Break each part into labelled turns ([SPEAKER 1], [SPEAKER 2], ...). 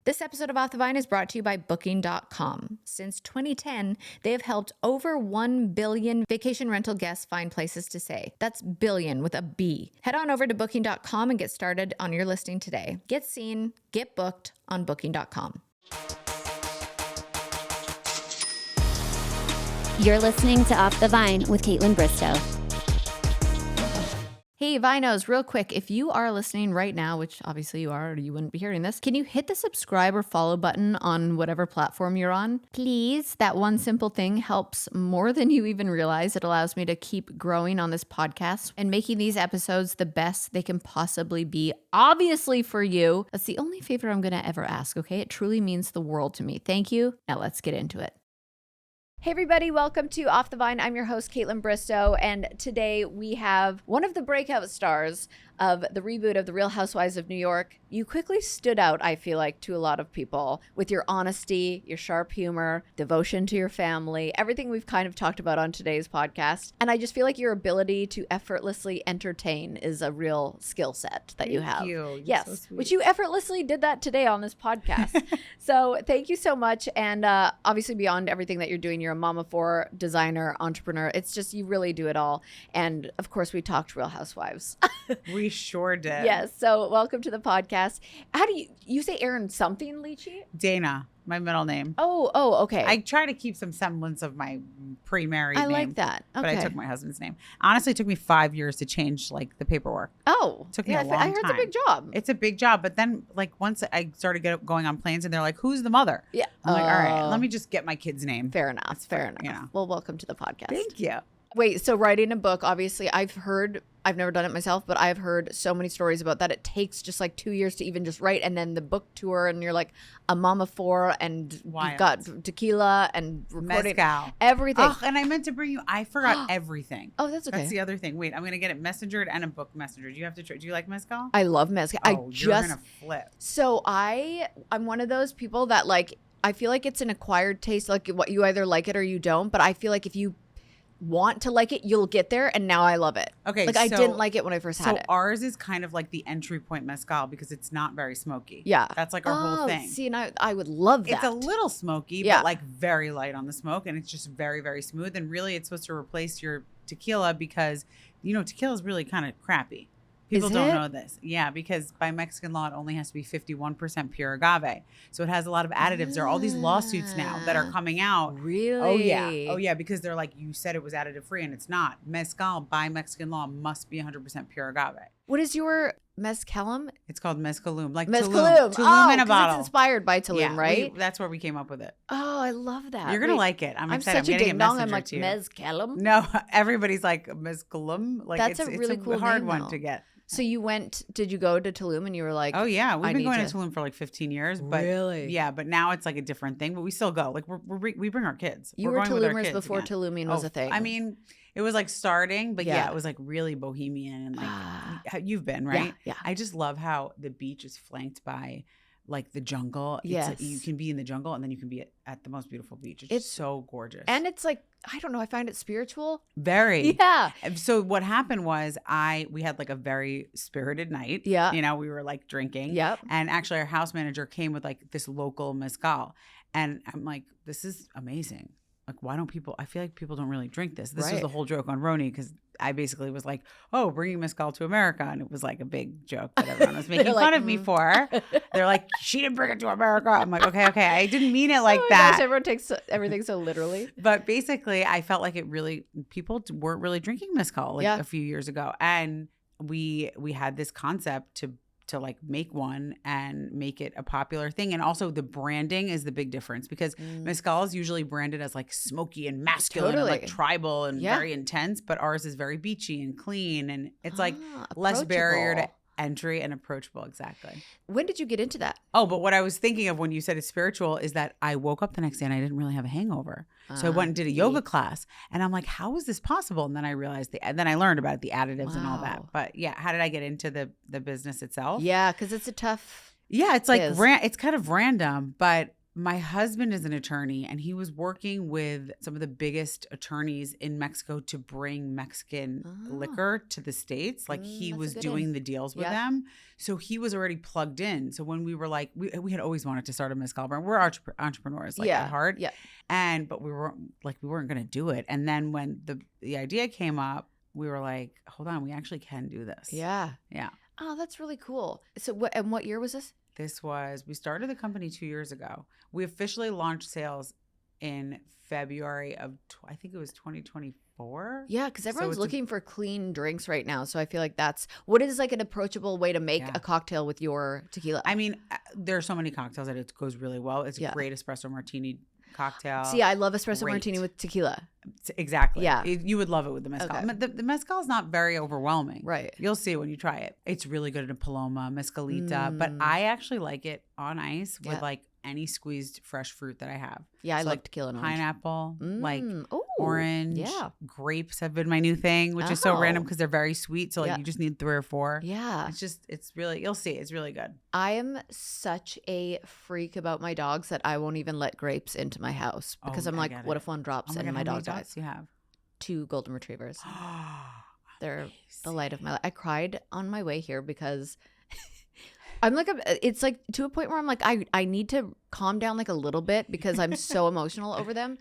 [SPEAKER 1] This episode of Off the Vine is brought to you by Booking.com. Since 2010, they have helped over 1 billion vacation rental guests find places to stay. That's billion with a B. Head on over to Booking.com and get started on your listing today. Get seen, get booked on Booking.com.
[SPEAKER 2] You're listening to Off the Vine with Kaitlyn Bristowe.
[SPEAKER 1] Hey, Vinos, real quick, if you are listening right now, which obviously you are or you wouldn't be hearing this, can you hit the subscribe or follow button on whatever platform you're on? Please. That one simple thing helps more than you even realize. It allows me to keep growing on this podcast and making these episodes the best they can possibly be, obviously for you. That's the only favor I'm going to ever ask, okay? It truly means the world to me. Thank you. Now let's get into it. Hey everybody, welcome to Off the Vine. I'm your host, Kaitlyn Bristowe, and today we have one of the breakout stars of the reboot of the Real Housewives of New York. You quickly stood out, I feel like, to a lot of people with your honesty, your sharp humor, devotion to your family, everything we've kind of talked about on today's podcast. And I just feel like your ability to effortlessly entertain is a real skill set that you have.
[SPEAKER 3] Thank you.
[SPEAKER 1] Yes,
[SPEAKER 3] So sweet.
[SPEAKER 1] which you effortlessly did that today on this podcast. So thank you so much. And obviously beyond everything that you're doing, you're a mom of four, designer, entrepreneur. It's just, you really do it all. And of course, we talked Real Housewives.
[SPEAKER 3] We sure did.
[SPEAKER 1] Yes. So welcome to the podcast. How do you say Erin something Lichy?
[SPEAKER 3] Dana, my middle name.
[SPEAKER 1] Oh, okay.
[SPEAKER 3] I try to keep some semblance of my pre-married name.
[SPEAKER 1] I like that. Okay.
[SPEAKER 3] But I took my husband's name. Honestly, it took me 5 years to change like the paperwork.
[SPEAKER 1] Oh,
[SPEAKER 3] Took me
[SPEAKER 1] yeah,
[SPEAKER 3] a long
[SPEAKER 1] I heard it's a
[SPEAKER 3] time.
[SPEAKER 1] big job.
[SPEAKER 3] It's a big job. But then like once I started going on planes and they're like, who's the mother?
[SPEAKER 1] Yeah.
[SPEAKER 3] I'm like, all right, let me just get my kid's name.
[SPEAKER 1] Fair enough.
[SPEAKER 3] That's
[SPEAKER 1] Fair
[SPEAKER 3] fair,
[SPEAKER 1] enough.
[SPEAKER 3] you know.
[SPEAKER 1] Well, welcome to the podcast.
[SPEAKER 3] Thank you.
[SPEAKER 1] Wait, so writing a book, obviously I've never done it myself, but I've heard so many stories about that. It takes just like 2 years to even just write, and then the book tour, and you're like a mom of four, and you've
[SPEAKER 3] Wild.
[SPEAKER 1] got tequila and recording
[SPEAKER 3] Mezcal.
[SPEAKER 1] everything.
[SPEAKER 3] Oh, and I meant to bring you, I forgot everything.
[SPEAKER 1] Oh, that's okay.
[SPEAKER 3] That's the other thing. Wait, I'm going to get it messengered and a book messenger. Do you have to try? Do you like mezcal?
[SPEAKER 1] I love mezcal.
[SPEAKER 3] Oh, you're going to flip.
[SPEAKER 1] So I'm one of those people that like, I feel like it's an acquired taste. Like what, you either like it or you don't, but I feel like if you want to like it, you'll get there. And now I love it.
[SPEAKER 3] Okay.
[SPEAKER 1] Like I didn't like it when I first had
[SPEAKER 3] So
[SPEAKER 1] it.
[SPEAKER 3] ours is kind of like the entry point mezcal because it's not very smoky.
[SPEAKER 1] Yeah.
[SPEAKER 3] That's like our whole thing.
[SPEAKER 1] See, and I would love that.
[SPEAKER 3] It's a little smoky,
[SPEAKER 1] Yeah.
[SPEAKER 3] but like very light on the smoke. And it's just very, very smooth. And really it's supposed to replace your tequila because, you know, tequila is really kind of crappy. People
[SPEAKER 1] Is
[SPEAKER 3] don't
[SPEAKER 1] it?
[SPEAKER 3] know this. Yeah, because by Mexican law, it only has to be 51% pure agave. So it has a lot of additives. There are all these lawsuits now that are coming out.
[SPEAKER 1] Really?
[SPEAKER 3] Oh, yeah. Oh, yeah, because they're like, you said it was additive free and it's not. Mezcal by Mexican law must be 100% pure agave.
[SPEAKER 1] What is your mezcalum?
[SPEAKER 3] It's called mezcalum. Like
[SPEAKER 1] Mezcalum.
[SPEAKER 3] Tulum in a
[SPEAKER 1] 'cause
[SPEAKER 3] bottle.
[SPEAKER 1] It's inspired by Tulum,
[SPEAKER 3] Yeah,
[SPEAKER 1] right?
[SPEAKER 3] that's where we came up with it.
[SPEAKER 1] Oh, I love that.
[SPEAKER 3] You're going to
[SPEAKER 1] Wait,
[SPEAKER 3] like it. I'm excited.
[SPEAKER 1] such a
[SPEAKER 3] I'm getting
[SPEAKER 1] ding dong. I'm
[SPEAKER 3] messengered
[SPEAKER 1] like,
[SPEAKER 3] to you.
[SPEAKER 1] mezcalum?
[SPEAKER 3] No, everybody's like mezcalum. Like
[SPEAKER 1] That's
[SPEAKER 3] it's,
[SPEAKER 1] a really
[SPEAKER 3] it's
[SPEAKER 1] cool
[SPEAKER 3] hard
[SPEAKER 1] name,
[SPEAKER 3] one
[SPEAKER 1] though.
[SPEAKER 3] to get.
[SPEAKER 1] So did you go to Tulum and you were like,
[SPEAKER 3] Oh yeah, we've
[SPEAKER 1] I
[SPEAKER 3] been
[SPEAKER 1] need
[SPEAKER 3] going
[SPEAKER 1] to-
[SPEAKER 3] to Tulum for like 15 years. But
[SPEAKER 1] Really?
[SPEAKER 3] Yeah, but now it's like a different thing. But we still go. Like we bring our kids.
[SPEAKER 1] you
[SPEAKER 3] We're
[SPEAKER 1] were
[SPEAKER 3] going with our
[SPEAKER 1] Tulumers
[SPEAKER 3] kids
[SPEAKER 1] before
[SPEAKER 3] again.
[SPEAKER 1] Tuluming was a thing?
[SPEAKER 3] I mean, it was like starting, but
[SPEAKER 1] Yeah.
[SPEAKER 3] yeah, it was like really bohemian and like you've been, right?
[SPEAKER 1] Yeah.
[SPEAKER 3] I just love how the beach is flanked by like the jungle.
[SPEAKER 1] Yes.
[SPEAKER 3] You can be in the jungle and then you can be at the most beautiful beach. It's just so gorgeous.
[SPEAKER 1] And it's like, I don't know, I find it spiritual.
[SPEAKER 3] Very.
[SPEAKER 1] Yeah.
[SPEAKER 3] So what happened was we had like a very spirited night.
[SPEAKER 1] Yeah.
[SPEAKER 3] You know, we were like drinking.
[SPEAKER 1] Yep.
[SPEAKER 3] And actually our house manager came with like this local mezcal. And I'm like, this is amazing. Like, why don't people, I feel like people don't really drink this. This was
[SPEAKER 1] Right.
[SPEAKER 3] the whole joke on RHONY because I basically was like, oh, bringing mezcal to America. And it was like a big joke that everyone was making
[SPEAKER 1] They're
[SPEAKER 3] fun
[SPEAKER 1] like,
[SPEAKER 3] of me for. They're like, she didn't bring it to America. I'm like, okay. I didn't mean it like
[SPEAKER 1] Oh my
[SPEAKER 3] that.
[SPEAKER 1] gosh, everyone takes everything so literally.
[SPEAKER 3] But basically, I felt like people weren't really drinking mezcal like
[SPEAKER 1] Yeah.
[SPEAKER 3] a few years ago, and we had this concept to like make one and make it a popular thing. And also the branding is the big difference because mezcal is usually branded as like smoky and masculine and like
[SPEAKER 1] Totally.
[SPEAKER 3] tribal and
[SPEAKER 1] Yeah.
[SPEAKER 3] very intense, but ours is very beachy and clean and it's like less
[SPEAKER 1] approachable.
[SPEAKER 3] barrier to entry and approachable. Exactly.
[SPEAKER 1] When did you get into that?
[SPEAKER 3] Oh, but what I was thinking of when you said it's spiritual is that I woke up the next day and I didn't really have a hangover. So I went and did a yoga class and I'm like, how is this possible? And then I realized then I learned about the additives and all that.
[SPEAKER 1] Wow.
[SPEAKER 3] But yeah, how did I get into the business itself?
[SPEAKER 1] Yeah, because it's a tough.
[SPEAKER 3] Yeah, it's like
[SPEAKER 1] Is.
[SPEAKER 3] it's kind of random, but my husband is an attorney, and he was working with some of the biggest attorneys in Mexico to bring Mexican liquor to the States. Like he was doing the deals with them. So he was already plugged in. So when we were like, we had always wanted to start a mezcal brand. We're entrepreneurs at heart.
[SPEAKER 2] Yeah.
[SPEAKER 3] But we weren't going to do it. And then when the idea came up, we were like, hold on, we actually can do this.
[SPEAKER 1] Yeah.
[SPEAKER 3] Yeah.
[SPEAKER 1] Oh, that's really cool. So what year was this?
[SPEAKER 3] We started the company 2 years ago. We officially launched sales in February of, I think it was 2024.
[SPEAKER 1] Yeah, because everyone's looking for clean drinks right now. So I feel like what is like an approachable way to make a cocktail with your tequila?
[SPEAKER 3] I mean, there are so many cocktails that it goes really well. It's a great espresso martini cocktail.
[SPEAKER 1] See, I love espresso martini with tequila.
[SPEAKER 3] Exactly.
[SPEAKER 1] Yeah.
[SPEAKER 3] You would love it with the mezcal.
[SPEAKER 1] Okay.
[SPEAKER 3] The mezcal is not very overwhelming.
[SPEAKER 1] Right.
[SPEAKER 3] You'll see when you try it. It's really good in a Paloma, mezcalita, but I actually like it on ice with like any squeezed fresh fruit that I have.
[SPEAKER 1] Yeah, I
[SPEAKER 3] So
[SPEAKER 1] like tequila and orange.
[SPEAKER 3] Pineapple, like
[SPEAKER 1] Ooh,
[SPEAKER 3] orange,
[SPEAKER 1] yeah.
[SPEAKER 3] grapes have been my new thing, which is so random because they're very sweet. So like you just need 3 or 4.
[SPEAKER 1] Yeah.
[SPEAKER 3] It's really, you'll see, it's really good.
[SPEAKER 1] I am such a freak about my dogs that I won't even let grapes into my house because I'm like, what if one drops and my dog dies?
[SPEAKER 3] You have
[SPEAKER 1] 2 golden retrievers. They're the light of my life. I cried on my way here because I'm like, it's like to a point where I'm like, I need to calm down like a little bit because I'm so emotional over them.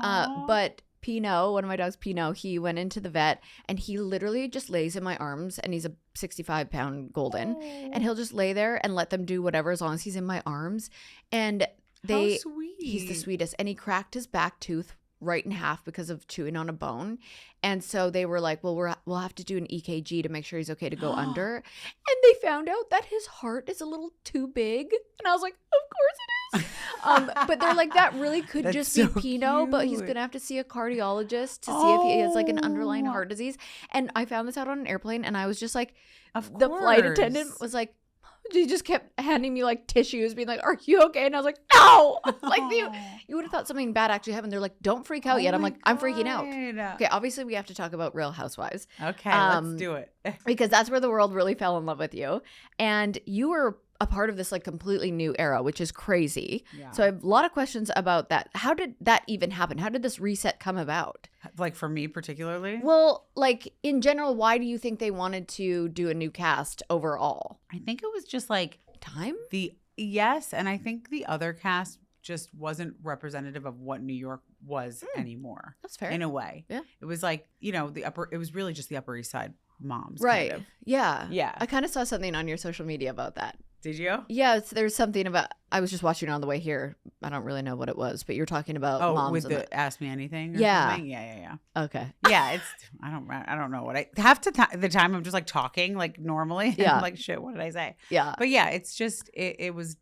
[SPEAKER 1] But Pinot, one of my dogs, Pinot, he went into the vet and he literally just lays in my arms, and he's a 65-pound golden, and he'll just lay there and let them do whatever as long as he's in my arms. And
[SPEAKER 3] how sweet.
[SPEAKER 1] He's the sweetest. And he cracked his back tooth right in half because of chewing on a bone. And so they were like, well, we'll have to do an EKG to make sure he's okay to go under. And they found out that his heart is a little too big. And I was like, of course it is. But they're like, that really could just be Pinot, but he's going to have to see a cardiologist to see if he has like an underlying heart disease. And I found this out on an airplane, and I was just like, the flight attendant was like, she just kept handing me like tissues, being like, are you okay? And I was like, no. Like you would have thought something bad actually happened. They're like, don't freak out yet. I'm like, I'm freaking out. Okay, obviously we have to talk about Real Housewives.
[SPEAKER 3] Okay, let's do it.
[SPEAKER 1] Because that's where the world really fell in love with you. And you were a part of this like completely new era, which is crazy. Yeah. So I have a lot of questions about that. How did that even happen? How did this reset come about?
[SPEAKER 3] Like for me particularly?
[SPEAKER 1] Well, like in general, why do you think they wanted to do a new cast overall?
[SPEAKER 3] I think it was just like
[SPEAKER 1] time?
[SPEAKER 3] Yes, and I think the other cast just wasn't representative of what New York was anymore.
[SPEAKER 1] That's fair.
[SPEAKER 3] In a way.
[SPEAKER 1] Yeah.
[SPEAKER 3] It was like, it was really just the Upper East Side moms.
[SPEAKER 1] Right.
[SPEAKER 3] Kind of.
[SPEAKER 1] Yeah.
[SPEAKER 3] Yeah.
[SPEAKER 1] I kind of saw something on your social media about that.
[SPEAKER 3] Did you?
[SPEAKER 1] Yeah, there's something about, I was just watching it on the way here. I don't really know what it was, but you're talking about moms.
[SPEAKER 3] With the Ask Me Anything or
[SPEAKER 1] yeah.
[SPEAKER 3] something? Yeah.
[SPEAKER 1] Okay.
[SPEAKER 3] Yeah, I don't know what half the time I'm just like talking like normally.
[SPEAKER 1] Yeah.
[SPEAKER 3] I'm like, shit, what did I say?
[SPEAKER 1] Yeah.
[SPEAKER 3] But yeah, it's just, it was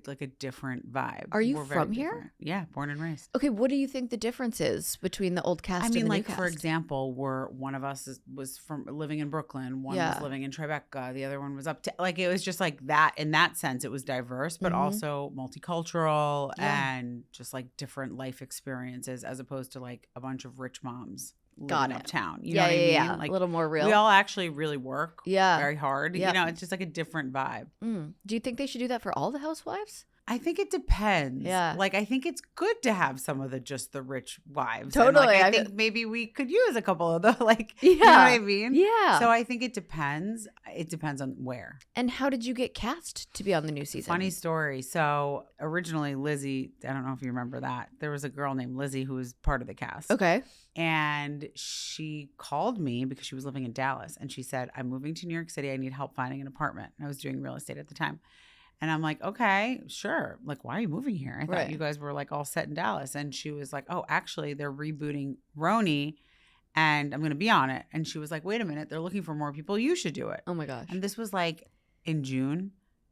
[SPEAKER 3] like a different vibe.
[SPEAKER 1] Are you from here?
[SPEAKER 3] Yeah, born and raised.
[SPEAKER 1] Okay, what do you think the difference is between the old cast and the new cast?
[SPEAKER 3] For example, one of us was from living in Brooklyn, one was living in Tribeca, the other one was up to, like, it was just like that. In that sense, it was diverse, but also multicultural and just like different life experiences as opposed to like a bunch of rich moms living uptown. You know what I mean?
[SPEAKER 1] Yeah.
[SPEAKER 3] Like,
[SPEAKER 1] a little more real.
[SPEAKER 3] We all actually really work very hard.
[SPEAKER 1] Yeah.
[SPEAKER 3] It's just like a different vibe.
[SPEAKER 1] Do you think they should do that for all the housewives?
[SPEAKER 3] I think it depends.
[SPEAKER 1] Yeah.
[SPEAKER 3] Like, I think it's good to have some of the rich wives.
[SPEAKER 1] Totally.
[SPEAKER 3] And, like, I think maybe we could use a couple of the, like, you know what I mean?
[SPEAKER 1] Yeah.
[SPEAKER 3] So I think it depends. It depends on where.
[SPEAKER 1] And how did you get cast to be on the new season?
[SPEAKER 3] Funny story. So originally Lizzie, I don't know if you remember that. There was a girl named Lizzie who was part of the cast.
[SPEAKER 1] Okay.
[SPEAKER 3] And she called me because she was living in Dallas. And she said, I'm moving to New York City. I need help finding an apartment. And I was doing real estate at the time. And I'm like, okay, sure. Like, why are you moving here? I thought you guys were like all set in Dallas. And she was like, oh, actually, they're rebooting RHONY and I'm going to be on it. And she was like, wait a minute, they're looking for more people. You should do it.
[SPEAKER 1] Oh my gosh.
[SPEAKER 3] And this was like in June.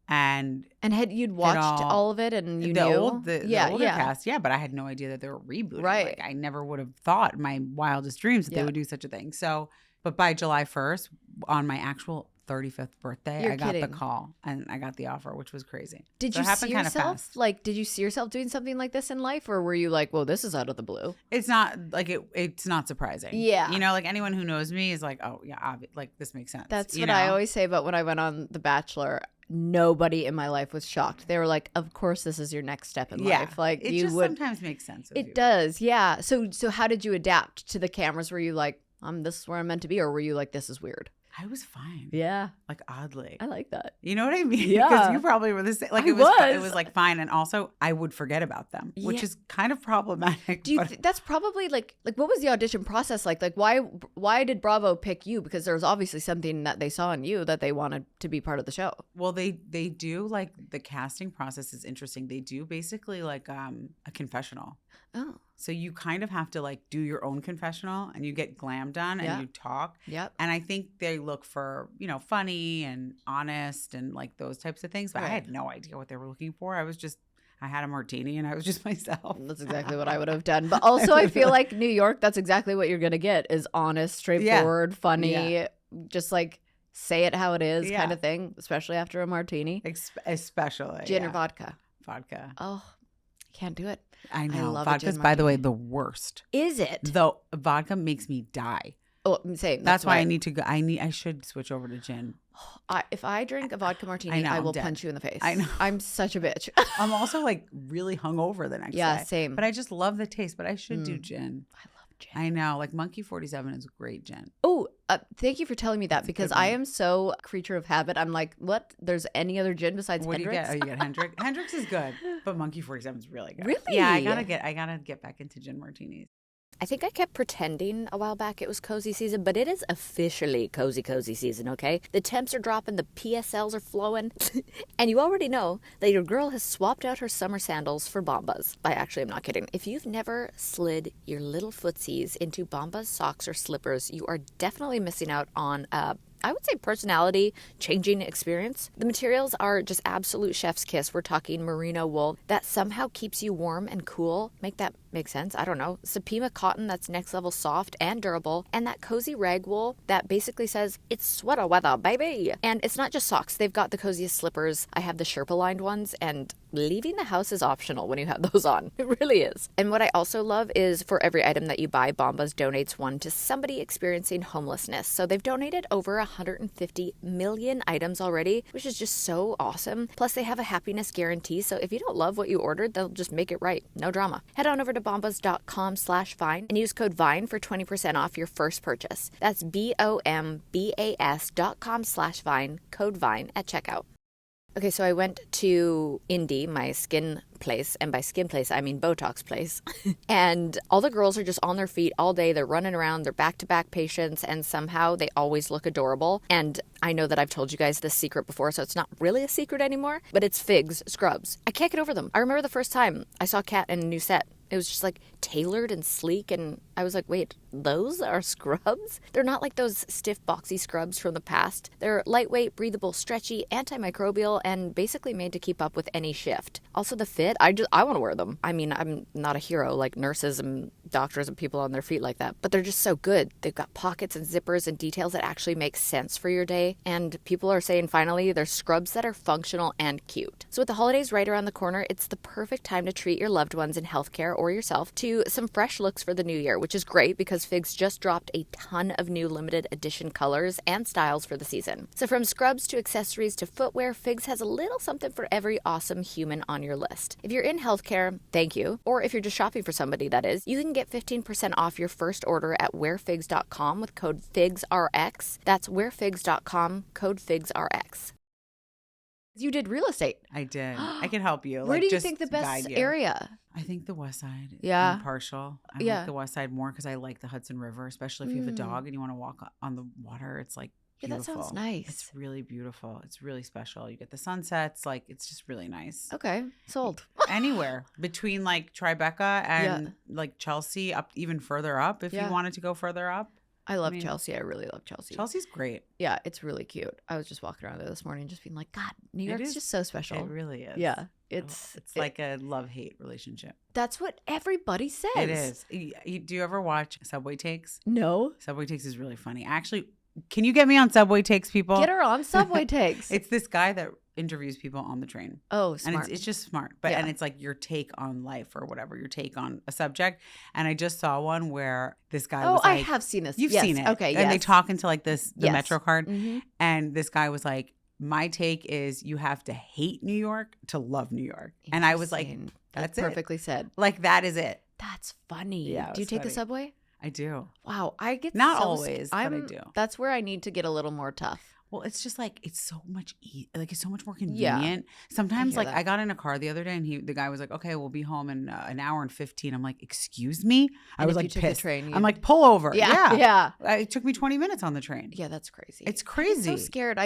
[SPEAKER 3] And
[SPEAKER 1] you'd watched all of it and you
[SPEAKER 3] knew?
[SPEAKER 1] The
[SPEAKER 3] older cast, but I had no idea that they were rebooting.
[SPEAKER 1] Right.
[SPEAKER 3] Like, I never would have thought in my wildest dreams that they would do such a thing. So, but by July 1st, on my actual 35th birthday,
[SPEAKER 1] You're
[SPEAKER 3] I got
[SPEAKER 1] kidding.
[SPEAKER 3] the call and I got the offer, which was crazy.
[SPEAKER 1] Did
[SPEAKER 3] So
[SPEAKER 1] you
[SPEAKER 3] it happened
[SPEAKER 1] see
[SPEAKER 3] kind of
[SPEAKER 1] yourself
[SPEAKER 3] fast.
[SPEAKER 1] like? Did you see yourself doing something like this in life, or were you like, "Well, this is out of the blue"?
[SPEAKER 3] It's not like it's not surprising.
[SPEAKER 1] Yeah.
[SPEAKER 3] You know, like anyone who knows me is like, oh yeah, like this makes sense.
[SPEAKER 1] That's
[SPEAKER 3] you
[SPEAKER 1] what
[SPEAKER 3] know?
[SPEAKER 1] I always say about when I went on The Bachelor. Nobody in my life was shocked. They were like, "Of course, this is your next step in life." Like
[SPEAKER 3] it
[SPEAKER 1] you
[SPEAKER 3] just
[SPEAKER 1] would.
[SPEAKER 3] sometimes makes sense. With
[SPEAKER 1] It
[SPEAKER 3] you.
[SPEAKER 1] does, yeah. So how did you adapt to the cameras? Were you like, this is where I'm meant to be," or were you like, "This is weird"?
[SPEAKER 3] I was fine.
[SPEAKER 1] Yeah,
[SPEAKER 3] Like oddly.
[SPEAKER 1] I like that.
[SPEAKER 3] You know what I mean?
[SPEAKER 1] Yeah.
[SPEAKER 3] Because you probably were the same. Like
[SPEAKER 1] I
[SPEAKER 3] it
[SPEAKER 1] was.
[SPEAKER 3] was like fine, and also I would forget about them, which
[SPEAKER 1] Yeah.
[SPEAKER 3] is kind of problematic.
[SPEAKER 1] Do you?
[SPEAKER 3] but-
[SPEAKER 1] That's probably like what was the audition process like? Like why did Bravo pick you? Because there was obviously something that they saw in you that they wanted to be part of the show.
[SPEAKER 3] Well, they do like the casting process is interesting. They do basically like a confessional.
[SPEAKER 1] Oh,
[SPEAKER 3] So you kind of have to like do your own confessional, and you get glam done and
[SPEAKER 1] Yeah.
[SPEAKER 3] you talk.
[SPEAKER 1] yep.
[SPEAKER 3] And I think they look for, funny and honest and like those types of things. But I
[SPEAKER 1] Right.
[SPEAKER 3] had no idea what they were looking for. I had a martini and I was just myself.
[SPEAKER 1] That's exactly what I would have done. But also, I feel like New York, that's exactly what you're gonna get is honest, straightforward, funny, just like say it how it is
[SPEAKER 3] Yeah.
[SPEAKER 1] kind of thing. Especially after a martini,
[SPEAKER 3] Especially
[SPEAKER 1] gin
[SPEAKER 3] yeah.
[SPEAKER 1] or vodka.
[SPEAKER 3] Vodka.
[SPEAKER 1] Oh, can't do it.
[SPEAKER 3] I know.
[SPEAKER 1] love a
[SPEAKER 3] Vodka's,
[SPEAKER 1] gin
[SPEAKER 3] by the way,
[SPEAKER 1] martini.
[SPEAKER 3] the worst.
[SPEAKER 1] Is it?
[SPEAKER 3] Though vodka makes me die.
[SPEAKER 1] Oh, same.
[SPEAKER 3] That's why I need to go. I should switch over to gin.
[SPEAKER 1] If I drink a vodka martini,
[SPEAKER 3] I know,
[SPEAKER 1] I
[SPEAKER 3] I'm
[SPEAKER 1] will
[SPEAKER 3] dead.
[SPEAKER 1] punch you in the face.
[SPEAKER 3] I know.
[SPEAKER 1] I'm such a bitch.
[SPEAKER 3] I'm also like really hungover the next
[SPEAKER 1] Yeah,
[SPEAKER 3] day.
[SPEAKER 1] same.
[SPEAKER 3] But I just love the taste. But I should do gin.
[SPEAKER 1] I love gin.
[SPEAKER 3] I know. Like Monkey 47 is great gin.
[SPEAKER 1] Oh, thank you for telling me that
[SPEAKER 3] It's a
[SPEAKER 1] because
[SPEAKER 3] good
[SPEAKER 1] I
[SPEAKER 3] one.
[SPEAKER 1] am so creature of habit. I'm like, what? There's any other gin besides
[SPEAKER 3] What do you
[SPEAKER 1] Hendrix?
[SPEAKER 3] get? Oh, you get Hendrix. Hendrix is good, but Monkey 47 is really good.
[SPEAKER 1] Really?
[SPEAKER 3] Yeah, I gotta get back into gin martinis.
[SPEAKER 4] I think I kept pretending a while back it was cozy season, but it is officially cozy season, okay? The temps are dropping, the PSLs are flowing, and you already know that your girl has swapped out her summer sandals for Bombas. I'm not kidding. If you've never slid your little footsies into Bombas socks or slippers, you are definitely missing out on I would say personality changing experience. The materials are just absolute chef's kiss. We're talking merino wool that somehow keeps you warm and cool. Make that make sense? I don't know. Supima cotton that's next level soft and durable. And that cozy rag wool that basically says it's sweater weather, baby. And it's not just socks. They've got the coziest slippers. I have the Sherpa lined ones, and leaving the house is optional when you have those on. It really is. And what I also love is for every item that you buy, Bombas donates one to somebody experiencing homelessness. So they've donated over 150 million items already, which is just so awesome. Plus, they have a happiness guarantee. So if you don't love what you ordered, they'll just make it right. No drama. Head on over to bombas.com/Vine and use code VINE for 20% off your first purchase. That's BOMBAS.com/Vine, code VINE at checkout. Okay, so I went to Indy, my skin place, and by skin place, I mean Botox place. And all the girls are just on their feet all day. They're running around, they're back-to-back patients, and somehow they always look adorable. And I know that I've told you guys this secret before, so it's not really a secret anymore, but it's Figs scrubs. I can't get over them. I remember the first time I saw Kat in a new set. It was just like tailored and sleek, and I was like, wait, those are scrubs? They're not like those stiff, boxy scrubs from the past. They're lightweight, breathable, stretchy, antimicrobial, and basically made to keep up with any shift. Also, the fit, I want to wear them. I mean, I'm not a hero like nurses and doctors and people on their feet like that, but they're just so good. They've got pockets and zippers and details that actually make sense for your day, and people are saying finally they're scrubs that are functional and cute. So with the holidays right around the corner, it's the perfect time to treat your loved ones in healthcare or yourself to some fresh looks for the new year, which is great because Figs just dropped a ton of new limited edition colors and styles for the season. So from scrubs to accessories to footwear, Figs has a little something for every awesome human on your list. If you're in healthcare, thank you. Or if you're just shopping for somebody, that is, you can get 15% off your first order at wearfigs.com with code FIGSRX. That's wearfigs.com, code FIGSRX.
[SPEAKER 1] You did real estate.
[SPEAKER 3] I did. I can help you.
[SPEAKER 1] Where
[SPEAKER 3] like,
[SPEAKER 1] do you
[SPEAKER 3] just
[SPEAKER 1] think the
[SPEAKER 3] guide
[SPEAKER 1] best
[SPEAKER 3] you.
[SPEAKER 1] area?
[SPEAKER 3] I think the West Side.
[SPEAKER 1] Yeah.
[SPEAKER 3] I'm partial. I
[SPEAKER 1] Yeah.
[SPEAKER 3] like the West Side more because I like the Hudson River, especially if you have a dog and you want to walk on the water. It's like
[SPEAKER 1] Yeah,
[SPEAKER 3] beautiful.
[SPEAKER 1] that sounds nice.
[SPEAKER 3] It's really beautiful. It's really special. You get the sunsets. Like, it's just really nice.
[SPEAKER 1] Okay, sold.
[SPEAKER 3] Anywhere between like Tribeca and like Chelsea, up even further up if
[SPEAKER 1] Yeah.
[SPEAKER 3] you wanted to go further up.
[SPEAKER 1] I love
[SPEAKER 3] mean,
[SPEAKER 1] Chelsea. I really love Chelsea.
[SPEAKER 3] Chelsea's great.
[SPEAKER 1] Yeah, it's really cute. I was just walking around there this morning just being like, God, New
[SPEAKER 3] It
[SPEAKER 1] York's
[SPEAKER 3] is-
[SPEAKER 1] just so special.
[SPEAKER 3] It really is.
[SPEAKER 1] Yeah, it's
[SPEAKER 3] like a love-hate relationship.
[SPEAKER 1] that's what everybody says.
[SPEAKER 3] It is. Do you ever watch Subway Takes?
[SPEAKER 1] No.
[SPEAKER 3] Subway Takes is really funny. Actually, Can you get me on Subway Takes, people?
[SPEAKER 1] Get her on Subway Takes.
[SPEAKER 3] It's this guy that interviews people on the train.
[SPEAKER 1] Oh, smart.
[SPEAKER 3] And it's just smart. But and it's like your take on life or whatever, your take on a subject. And I just saw one where this guy was like,
[SPEAKER 1] I have seen this.
[SPEAKER 3] You've
[SPEAKER 1] Yes.
[SPEAKER 3] seen it.
[SPEAKER 1] Okay,
[SPEAKER 3] And they
[SPEAKER 1] yes.
[SPEAKER 3] talk into like the Metro card.
[SPEAKER 1] Mm-hmm.
[SPEAKER 3] And this guy was like, my take is you have to hate New York to love New York. And I was like,
[SPEAKER 1] Interesting.
[SPEAKER 3] that's it.
[SPEAKER 1] Perfectly said.
[SPEAKER 3] Like, that is it.
[SPEAKER 1] That's funny.
[SPEAKER 3] Yeah, it
[SPEAKER 1] Do you
[SPEAKER 3] was
[SPEAKER 1] take the
[SPEAKER 3] funny.
[SPEAKER 1] subway?
[SPEAKER 3] I do.
[SPEAKER 1] Wow, I get
[SPEAKER 3] Not
[SPEAKER 1] so
[SPEAKER 3] always, but I do.
[SPEAKER 1] That's where I need to get a little more tough.
[SPEAKER 3] Well, it's just like it's so much it's so much more convenient. Sometimes, like
[SPEAKER 1] that.
[SPEAKER 3] I got in a car the other day, and the guy was like, "Okay, we'll be home in an hour and 15." I'm like, "Excuse me?" I
[SPEAKER 1] And
[SPEAKER 3] was
[SPEAKER 1] if you
[SPEAKER 3] like
[SPEAKER 1] took the
[SPEAKER 3] pissed.
[SPEAKER 1] train,
[SPEAKER 3] I'm like, "Pull over."
[SPEAKER 1] Yeah.
[SPEAKER 3] It took me 20 minutes on the train.
[SPEAKER 1] Yeah, that's crazy.
[SPEAKER 3] It's
[SPEAKER 1] I
[SPEAKER 3] crazy.
[SPEAKER 1] get so scared.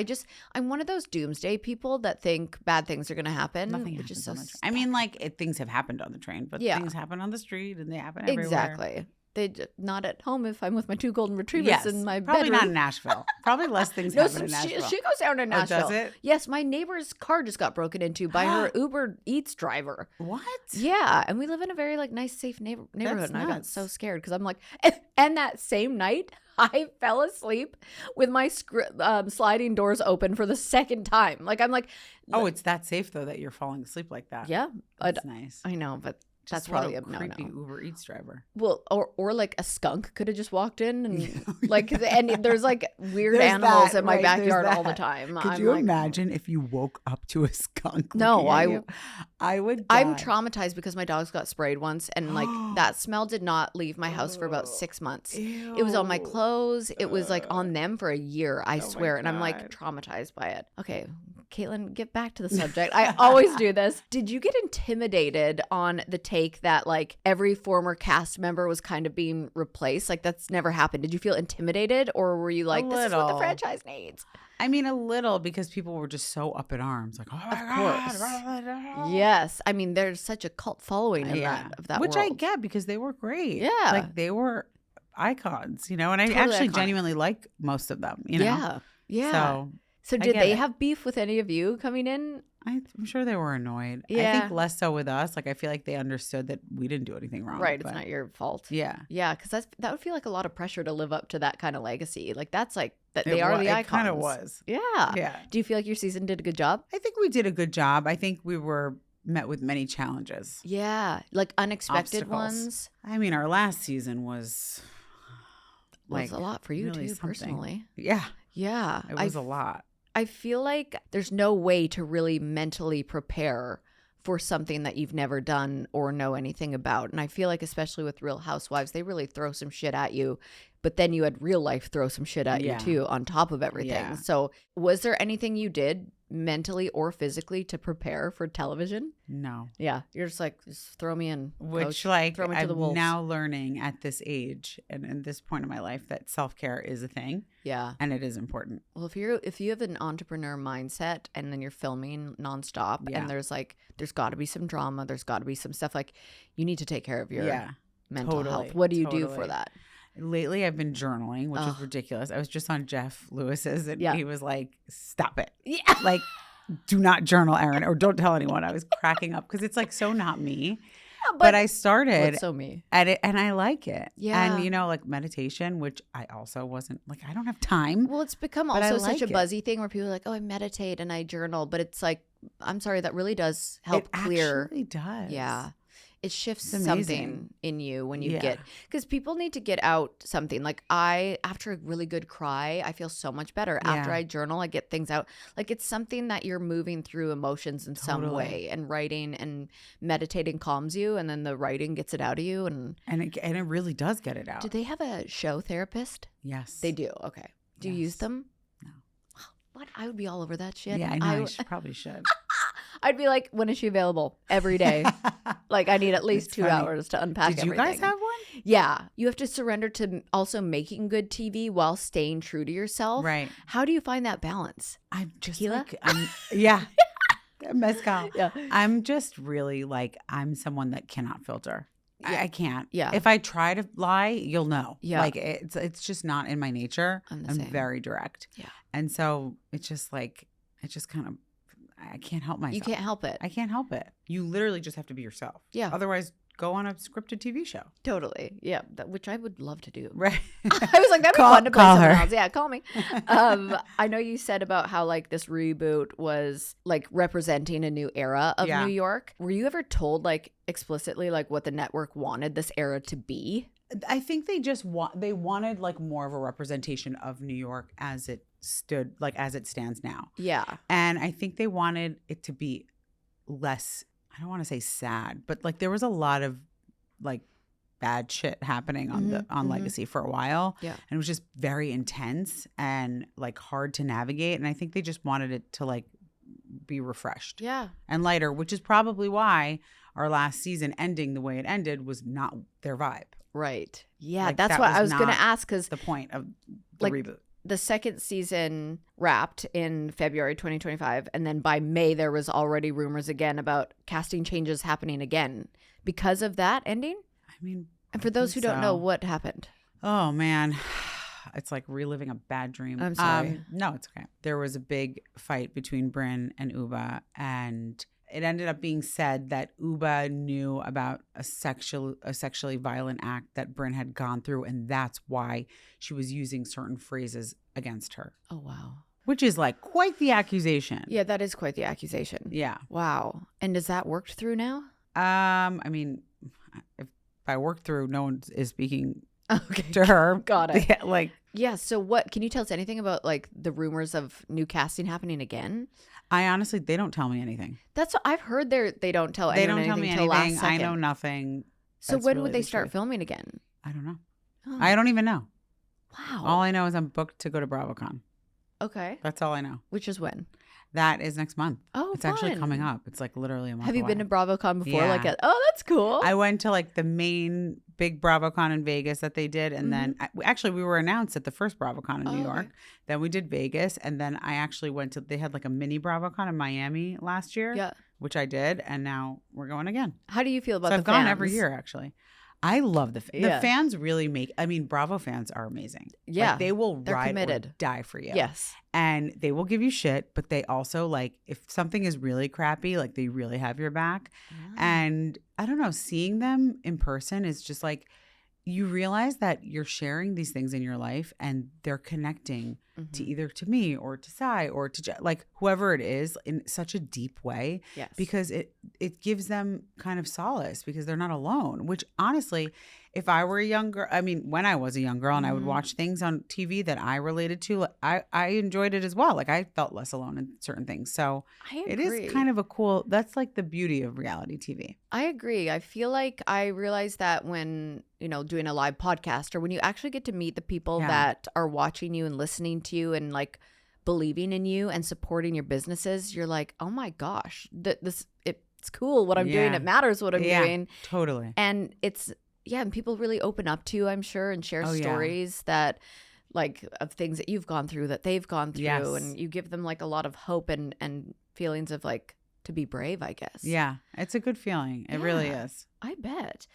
[SPEAKER 1] I'm one of those doomsday people that think bad things are going to happen.
[SPEAKER 3] Nothing
[SPEAKER 1] which is
[SPEAKER 3] happens
[SPEAKER 1] so
[SPEAKER 3] on the train. I mean, like things have happened on the train, but
[SPEAKER 1] Yeah.
[SPEAKER 3] things happen on the street, and they happen everywhere.
[SPEAKER 1] Exactly. Not at home if I'm with my 2 golden retrievers
[SPEAKER 3] Yes,
[SPEAKER 1] in my
[SPEAKER 3] probably
[SPEAKER 1] bedroom.
[SPEAKER 3] not in Nashville. Probably less things
[SPEAKER 1] No,
[SPEAKER 3] happen in Nashville.
[SPEAKER 1] she goes down to
[SPEAKER 3] Oh,
[SPEAKER 1] Nashville.
[SPEAKER 3] does it?
[SPEAKER 1] Yes, my neighbor's car just got broken into by her Uber Eats driver.
[SPEAKER 3] What?
[SPEAKER 1] Yeah, and we live in a very like nice, safe neighborhood,
[SPEAKER 3] That's
[SPEAKER 1] and I got
[SPEAKER 3] nuts.
[SPEAKER 1] so scared because I'm like, and that same night I fell asleep with my sliding doors open for the second time. Like I'm like,
[SPEAKER 3] Oh, it's that safe though that you're falling asleep like that.
[SPEAKER 1] yeah,
[SPEAKER 3] That's nice.
[SPEAKER 1] I know, but that's
[SPEAKER 3] Just what
[SPEAKER 1] probably a
[SPEAKER 3] creepy
[SPEAKER 1] no.
[SPEAKER 3] Uber Eats driver.
[SPEAKER 1] Well, or like a skunk could have just walked in and like, and there's like weird
[SPEAKER 3] There's
[SPEAKER 1] animals
[SPEAKER 3] that,
[SPEAKER 1] in my
[SPEAKER 3] right, there's
[SPEAKER 1] backyard all the
[SPEAKER 3] that.
[SPEAKER 1] time.
[SPEAKER 3] Could
[SPEAKER 1] I'm
[SPEAKER 3] you
[SPEAKER 1] like,
[SPEAKER 3] imagine if you woke up to a skunk?
[SPEAKER 1] No,
[SPEAKER 3] looking at you? I would.
[SPEAKER 1] I'm
[SPEAKER 3] die.
[SPEAKER 1] traumatized because my dogs got sprayed once, and like that smell did not leave my house for about 6 months. It was on my clothes. It was like on them for a year, I swear. And I'm like traumatized by it. Okay, Kaitlyn, get back to the subject. I always do this. Did you get intimidated on the take that like every former cast member was kind of being replaced? Like that's never happened. Did you feel intimidated, or were you like, this is what the
[SPEAKER 3] little.
[SPEAKER 1] franchise needs?
[SPEAKER 3] I mean, a little because people were just so up in arms, like, oh my
[SPEAKER 1] Of
[SPEAKER 3] God.
[SPEAKER 1] Yes. I mean, there's such a cult following in that
[SPEAKER 3] which I
[SPEAKER 1] world.
[SPEAKER 3] get because they were great.
[SPEAKER 1] Yeah.
[SPEAKER 3] like they were icons, and I
[SPEAKER 1] Totally
[SPEAKER 3] actually
[SPEAKER 1] iconic.
[SPEAKER 3] genuinely like most of them.
[SPEAKER 1] Yeah. Yeah. So
[SPEAKER 3] I
[SPEAKER 1] did
[SPEAKER 3] get
[SPEAKER 1] they
[SPEAKER 3] it.
[SPEAKER 1] have beef with any of you coming in?
[SPEAKER 3] I'm sure they were annoyed. I
[SPEAKER 1] Yeah.
[SPEAKER 3] think less so with us. Like I feel like they understood that we didn't do anything wrong.
[SPEAKER 1] Right. It's
[SPEAKER 3] but-
[SPEAKER 1] not your fault.
[SPEAKER 3] Yeah.
[SPEAKER 1] Yeah. Because that would feel like a lot of pressure to live up to that kind of legacy. Like that's like that
[SPEAKER 3] It
[SPEAKER 1] they are
[SPEAKER 3] wa-
[SPEAKER 1] the
[SPEAKER 3] it
[SPEAKER 1] icons.
[SPEAKER 3] kind of was.
[SPEAKER 1] Yeah.
[SPEAKER 3] Yeah.
[SPEAKER 1] Do you feel like your season did a good job?
[SPEAKER 3] I think we did a good job. I think we were met with many challenges.
[SPEAKER 1] Yeah. Like unexpected
[SPEAKER 3] Obstacles.
[SPEAKER 1] ones.
[SPEAKER 3] I mean, our last season was
[SPEAKER 1] Was a lot for you
[SPEAKER 3] really
[SPEAKER 1] too,
[SPEAKER 3] something.
[SPEAKER 1] personally.
[SPEAKER 3] Yeah,
[SPEAKER 1] Yeah.
[SPEAKER 3] it was a lot.
[SPEAKER 1] I feel like there's no way to really mentally prepare for something that you've never done or know anything about. And I feel like especially with Real Housewives, they really throw some shit at you, but then you had real life throw some shit at
[SPEAKER 3] Yeah.
[SPEAKER 1] you too on top of everything.
[SPEAKER 3] Yeah.
[SPEAKER 1] So was there anything you did mentally or physically to prepare for television?
[SPEAKER 3] No,
[SPEAKER 1] Yeah. You're just like, just throw me in.
[SPEAKER 3] which
[SPEAKER 1] coach.
[SPEAKER 3] like
[SPEAKER 1] throw me to the
[SPEAKER 3] I'm
[SPEAKER 1] wolves.
[SPEAKER 3] now learning at this age and in this point in my life that self-care is a thing
[SPEAKER 1] Yeah.
[SPEAKER 3] and it is important.
[SPEAKER 1] Well, if you have an entrepreneur mindset and then you're filming nonstop
[SPEAKER 3] Yeah.
[SPEAKER 1] and there's got to be some drama, there's got to be some stuff like you need to take care of your
[SPEAKER 3] Yeah,
[SPEAKER 1] mental
[SPEAKER 3] totally,
[SPEAKER 1] health. What do you do for
[SPEAKER 3] totally.
[SPEAKER 1] that?
[SPEAKER 3] Lately, I've been journaling, which is
[SPEAKER 1] Ugh.
[SPEAKER 3] ridiculous. I was just on Jeff Lewis's, and
[SPEAKER 1] Yeah.
[SPEAKER 3] he was like, "Stop it!
[SPEAKER 1] Yeah.
[SPEAKER 3] Like, do not journal, Erin, or don't tell anyone." I was cracking up because it's like so not me. But I started
[SPEAKER 1] It's so me.
[SPEAKER 3] at it, and I like it.
[SPEAKER 1] Yeah.
[SPEAKER 3] and like meditation, which I also wasn't like. I don't have time.
[SPEAKER 1] Well, it's become
[SPEAKER 3] But I
[SPEAKER 1] also such
[SPEAKER 3] like
[SPEAKER 1] a
[SPEAKER 3] it.
[SPEAKER 1] buzzy thing where people are like, "Oh, I meditate and I journal," but it's like, I'm sorry, that really does help
[SPEAKER 3] It
[SPEAKER 1] clear.
[SPEAKER 3] actually does.
[SPEAKER 1] Yeah. It shifts
[SPEAKER 3] It's
[SPEAKER 1] something
[SPEAKER 3] amazing.
[SPEAKER 1] in you when you
[SPEAKER 3] Yeah.
[SPEAKER 1] get, because people need to get out something. Like after a really good cry, I feel so much better. After
[SPEAKER 3] Yeah.
[SPEAKER 1] I journal, I get things out. Like it's something that you're moving through emotions in some
[SPEAKER 3] Totally.
[SPEAKER 1] way, and writing and meditating calms you, and then the writing gets it out of you. And
[SPEAKER 3] and it really does get it out.
[SPEAKER 1] do they have a show therapist?
[SPEAKER 3] Yes,
[SPEAKER 1] They do. Okay. Do you use
[SPEAKER 3] Yes.
[SPEAKER 1] them?
[SPEAKER 3] No.
[SPEAKER 1] What? I would be all over that shit.
[SPEAKER 3] Yeah, I know. Probably should.
[SPEAKER 1] I'd be like, when is she available? Every day. Like I need at least
[SPEAKER 3] It's
[SPEAKER 1] 2
[SPEAKER 3] funny.
[SPEAKER 1] hours to unpack
[SPEAKER 3] Did you
[SPEAKER 1] everything.
[SPEAKER 3] guys have one?
[SPEAKER 1] Yeah. You have to surrender to also making good TV while staying true to yourself.
[SPEAKER 3] Right.
[SPEAKER 1] How do you find that balance?
[SPEAKER 3] I'm just
[SPEAKER 1] Tequila?
[SPEAKER 3] yeah. Mezcal.
[SPEAKER 1] Yeah.
[SPEAKER 3] I'm just really like, I'm someone that cannot filter. I can't.
[SPEAKER 1] Yeah.
[SPEAKER 3] If I try to lie, you'll know.
[SPEAKER 1] Yeah.
[SPEAKER 3] Like it's just not in my nature.
[SPEAKER 1] I'm the
[SPEAKER 3] I'm
[SPEAKER 1] same.
[SPEAKER 3] very direct.
[SPEAKER 1] Yeah.
[SPEAKER 3] And so it's just like, it just kind of, I can't help myself.
[SPEAKER 1] You can't help it.
[SPEAKER 3] I can't help it. You literally just have to be yourself.
[SPEAKER 1] Yeah.
[SPEAKER 3] Otherwise, go on a scripted TV show.
[SPEAKER 1] Totally. Yeah. Which I would love to do.
[SPEAKER 3] Right.
[SPEAKER 1] I was like, that'd be fun to play
[SPEAKER 3] call
[SPEAKER 1] someone
[SPEAKER 3] her.
[SPEAKER 1] else. Yeah, call me. I know you said about how like this reboot was like representing a new era of
[SPEAKER 3] Yeah.
[SPEAKER 1] New York. Were you ever told like explicitly like what the network wanted this era to be?
[SPEAKER 3] I think they just wanted like more of a representation of New York as it stood, like as it stands now.
[SPEAKER 1] Yeah.
[SPEAKER 3] And I think they wanted it to be less, I don't want to say sad, but like there was a lot of like bad shit happening on Legacy for a while.
[SPEAKER 1] Yeah.
[SPEAKER 3] And it was just very intense and like hard to navigate. And I think they just wanted it to like be refreshed
[SPEAKER 1] Yeah.
[SPEAKER 3] and lighter, which is probably why our last season ending the way it ended was not their vibe.
[SPEAKER 1] Right. Yeah.
[SPEAKER 3] Like,
[SPEAKER 1] that's
[SPEAKER 3] that
[SPEAKER 1] what
[SPEAKER 3] was
[SPEAKER 1] I was going to
[SPEAKER 3] not
[SPEAKER 1] ask because
[SPEAKER 3] The point of the
[SPEAKER 1] Like,
[SPEAKER 3] reboot.
[SPEAKER 1] the second season wrapped in February 2025. And then by May, there was already rumors again about casting changes happening again because of that ending.
[SPEAKER 3] I mean,
[SPEAKER 1] And for those who don't know, what happened?
[SPEAKER 3] Oh man, it's like reliving a bad dream.
[SPEAKER 1] I'm sorry.
[SPEAKER 3] No, it's okay. There was a big fight between Brynn and Uba, and it ended up being said that Uba knew about a sexually violent act that Brynn had gone through, and that's why she was using certain phrases against her.
[SPEAKER 1] Oh, wow.
[SPEAKER 3] Which is like quite the accusation.
[SPEAKER 1] Yeah, that is quite the accusation.
[SPEAKER 3] Yeah.
[SPEAKER 1] Wow. And is that worked through now?
[SPEAKER 3] I mean, if I work through, no one is speaking
[SPEAKER 1] Okay.
[SPEAKER 3] to her.
[SPEAKER 1] Got it.
[SPEAKER 3] Yeah, like,
[SPEAKER 1] Yeah. So what can you tell us anything about like the rumors of new casting happening again?
[SPEAKER 3] I honestly, they don't tell me anything.
[SPEAKER 1] That's what I've heard. They don't tell
[SPEAKER 3] They
[SPEAKER 1] anyone
[SPEAKER 3] don't tell me
[SPEAKER 1] anything till last
[SPEAKER 3] anything. I
[SPEAKER 1] second.
[SPEAKER 3] know nothing.
[SPEAKER 1] So
[SPEAKER 3] That's
[SPEAKER 1] when
[SPEAKER 3] really
[SPEAKER 1] would they
[SPEAKER 3] the
[SPEAKER 1] start
[SPEAKER 3] truth.
[SPEAKER 1] filming again?
[SPEAKER 3] I don't know.
[SPEAKER 1] Oh,
[SPEAKER 3] I don't even know.
[SPEAKER 1] wow.
[SPEAKER 3] All I know is I'm booked to go to BravoCon.
[SPEAKER 1] Okay.
[SPEAKER 3] That's all I know.
[SPEAKER 1] Which is when?
[SPEAKER 3] That is next month.
[SPEAKER 1] Oh,
[SPEAKER 3] It's actually
[SPEAKER 1] fun.
[SPEAKER 3] coming up. It's like literally a month
[SPEAKER 1] Have you
[SPEAKER 3] away.
[SPEAKER 1] been to BravoCon before?
[SPEAKER 3] Yeah.
[SPEAKER 1] That's cool.
[SPEAKER 3] I went to like the main big BravoCon in Vegas that they did. And then actually we were announced at the first BravoCon in New York.
[SPEAKER 1] Okay.
[SPEAKER 3] Then we did Vegas. And then I actually went to, they had like a mini BravoCon in Miami last year,
[SPEAKER 1] Yeah.
[SPEAKER 3] which I did. And now we're going again.
[SPEAKER 1] How do you feel about
[SPEAKER 3] So
[SPEAKER 1] the
[SPEAKER 3] I've gone
[SPEAKER 1] fans?
[SPEAKER 3] every year actually. I love the
[SPEAKER 1] Yeah.
[SPEAKER 3] fans really Bravo fans are amazing.
[SPEAKER 1] Yeah.
[SPEAKER 3] Like, they will
[SPEAKER 1] They're
[SPEAKER 3] ride
[SPEAKER 1] committed.
[SPEAKER 3] or die for you.
[SPEAKER 1] Yes.
[SPEAKER 3] And they will give you shit, but they also like if something is really crappy, like they really have your back. And I don't know, seeing them in person is just like you realize that you're sharing these things in your life and they're connecting to either to me or to Sai or to like whoever it is in such a deep way.
[SPEAKER 1] Yes.
[SPEAKER 3] Because it gives them kind of solace because they're not alone, which honestly, if I were a young girl, I mean, when I was a young girl and I would watch things on TV that I related to, I enjoyed it as well. Like I felt less alone in certain things. So
[SPEAKER 1] I
[SPEAKER 3] it
[SPEAKER 1] agree.
[SPEAKER 3] is kind of a cool, that's like the beauty of reality TV.
[SPEAKER 1] I agree. I feel like I realized that when, doing a live podcast or when you actually get to meet the people
[SPEAKER 3] Yeah.
[SPEAKER 1] that are watching you and listening to you and like believing in you and supporting your businesses, you're like, oh my gosh, it's cool what I'm doing.
[SPEAKER 3] Yeah.
[SPEAKER 1] It matters what I'm doing.
[SPEAKER 3] Totally.
[SPEAKER 1] And and people really open up to you, I'm sure, and share
[SPEAKER 3] Oh, yeah.
[SPEAKER 1] stories that like of things that you've gone through, that they've gone through.
[SPEAKER 3] Yes.
[SPEAKER 1] And you give them like a lot of hope and feelings of like to be brave, I guess.
[SPEAKER 3] Yeah. It's a good feeling. It really
[SPEAKER 1] Yeah.
[SPEAKER 3] is.
[SPEAKER 1] I bet.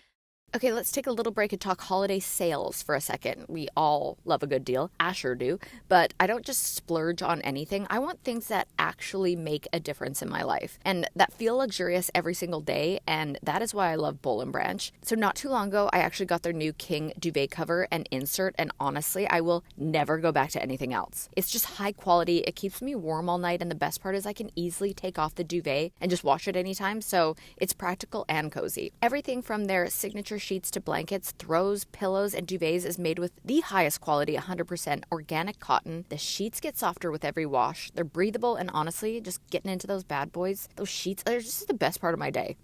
[SPEAKER 4] Okay, let's take a little break and talk holiday sales for a second. We all love a good deal. I sure do. But I don't just splurge on anything. I want things that actually make a difference in my life and that feel luxurious every single day. And that is why I love Boll & Branch. So not too long ago, I actually got their new King duvet cover and insert. And honestly, I will never go back to anything else. It's just high quality. It keeps me warm all night. And the best part is I can easily take off the duvet and just wash it anytime. So it's practical and cozy. Everything from their signature sheets to blankets, throws, pillows, and duvets is made with the highest quality 100% organic cotton. The sheets get softer with every wash. They're breathable, and honestly, just getting into those bad boys, those sheets are just the best part of my day.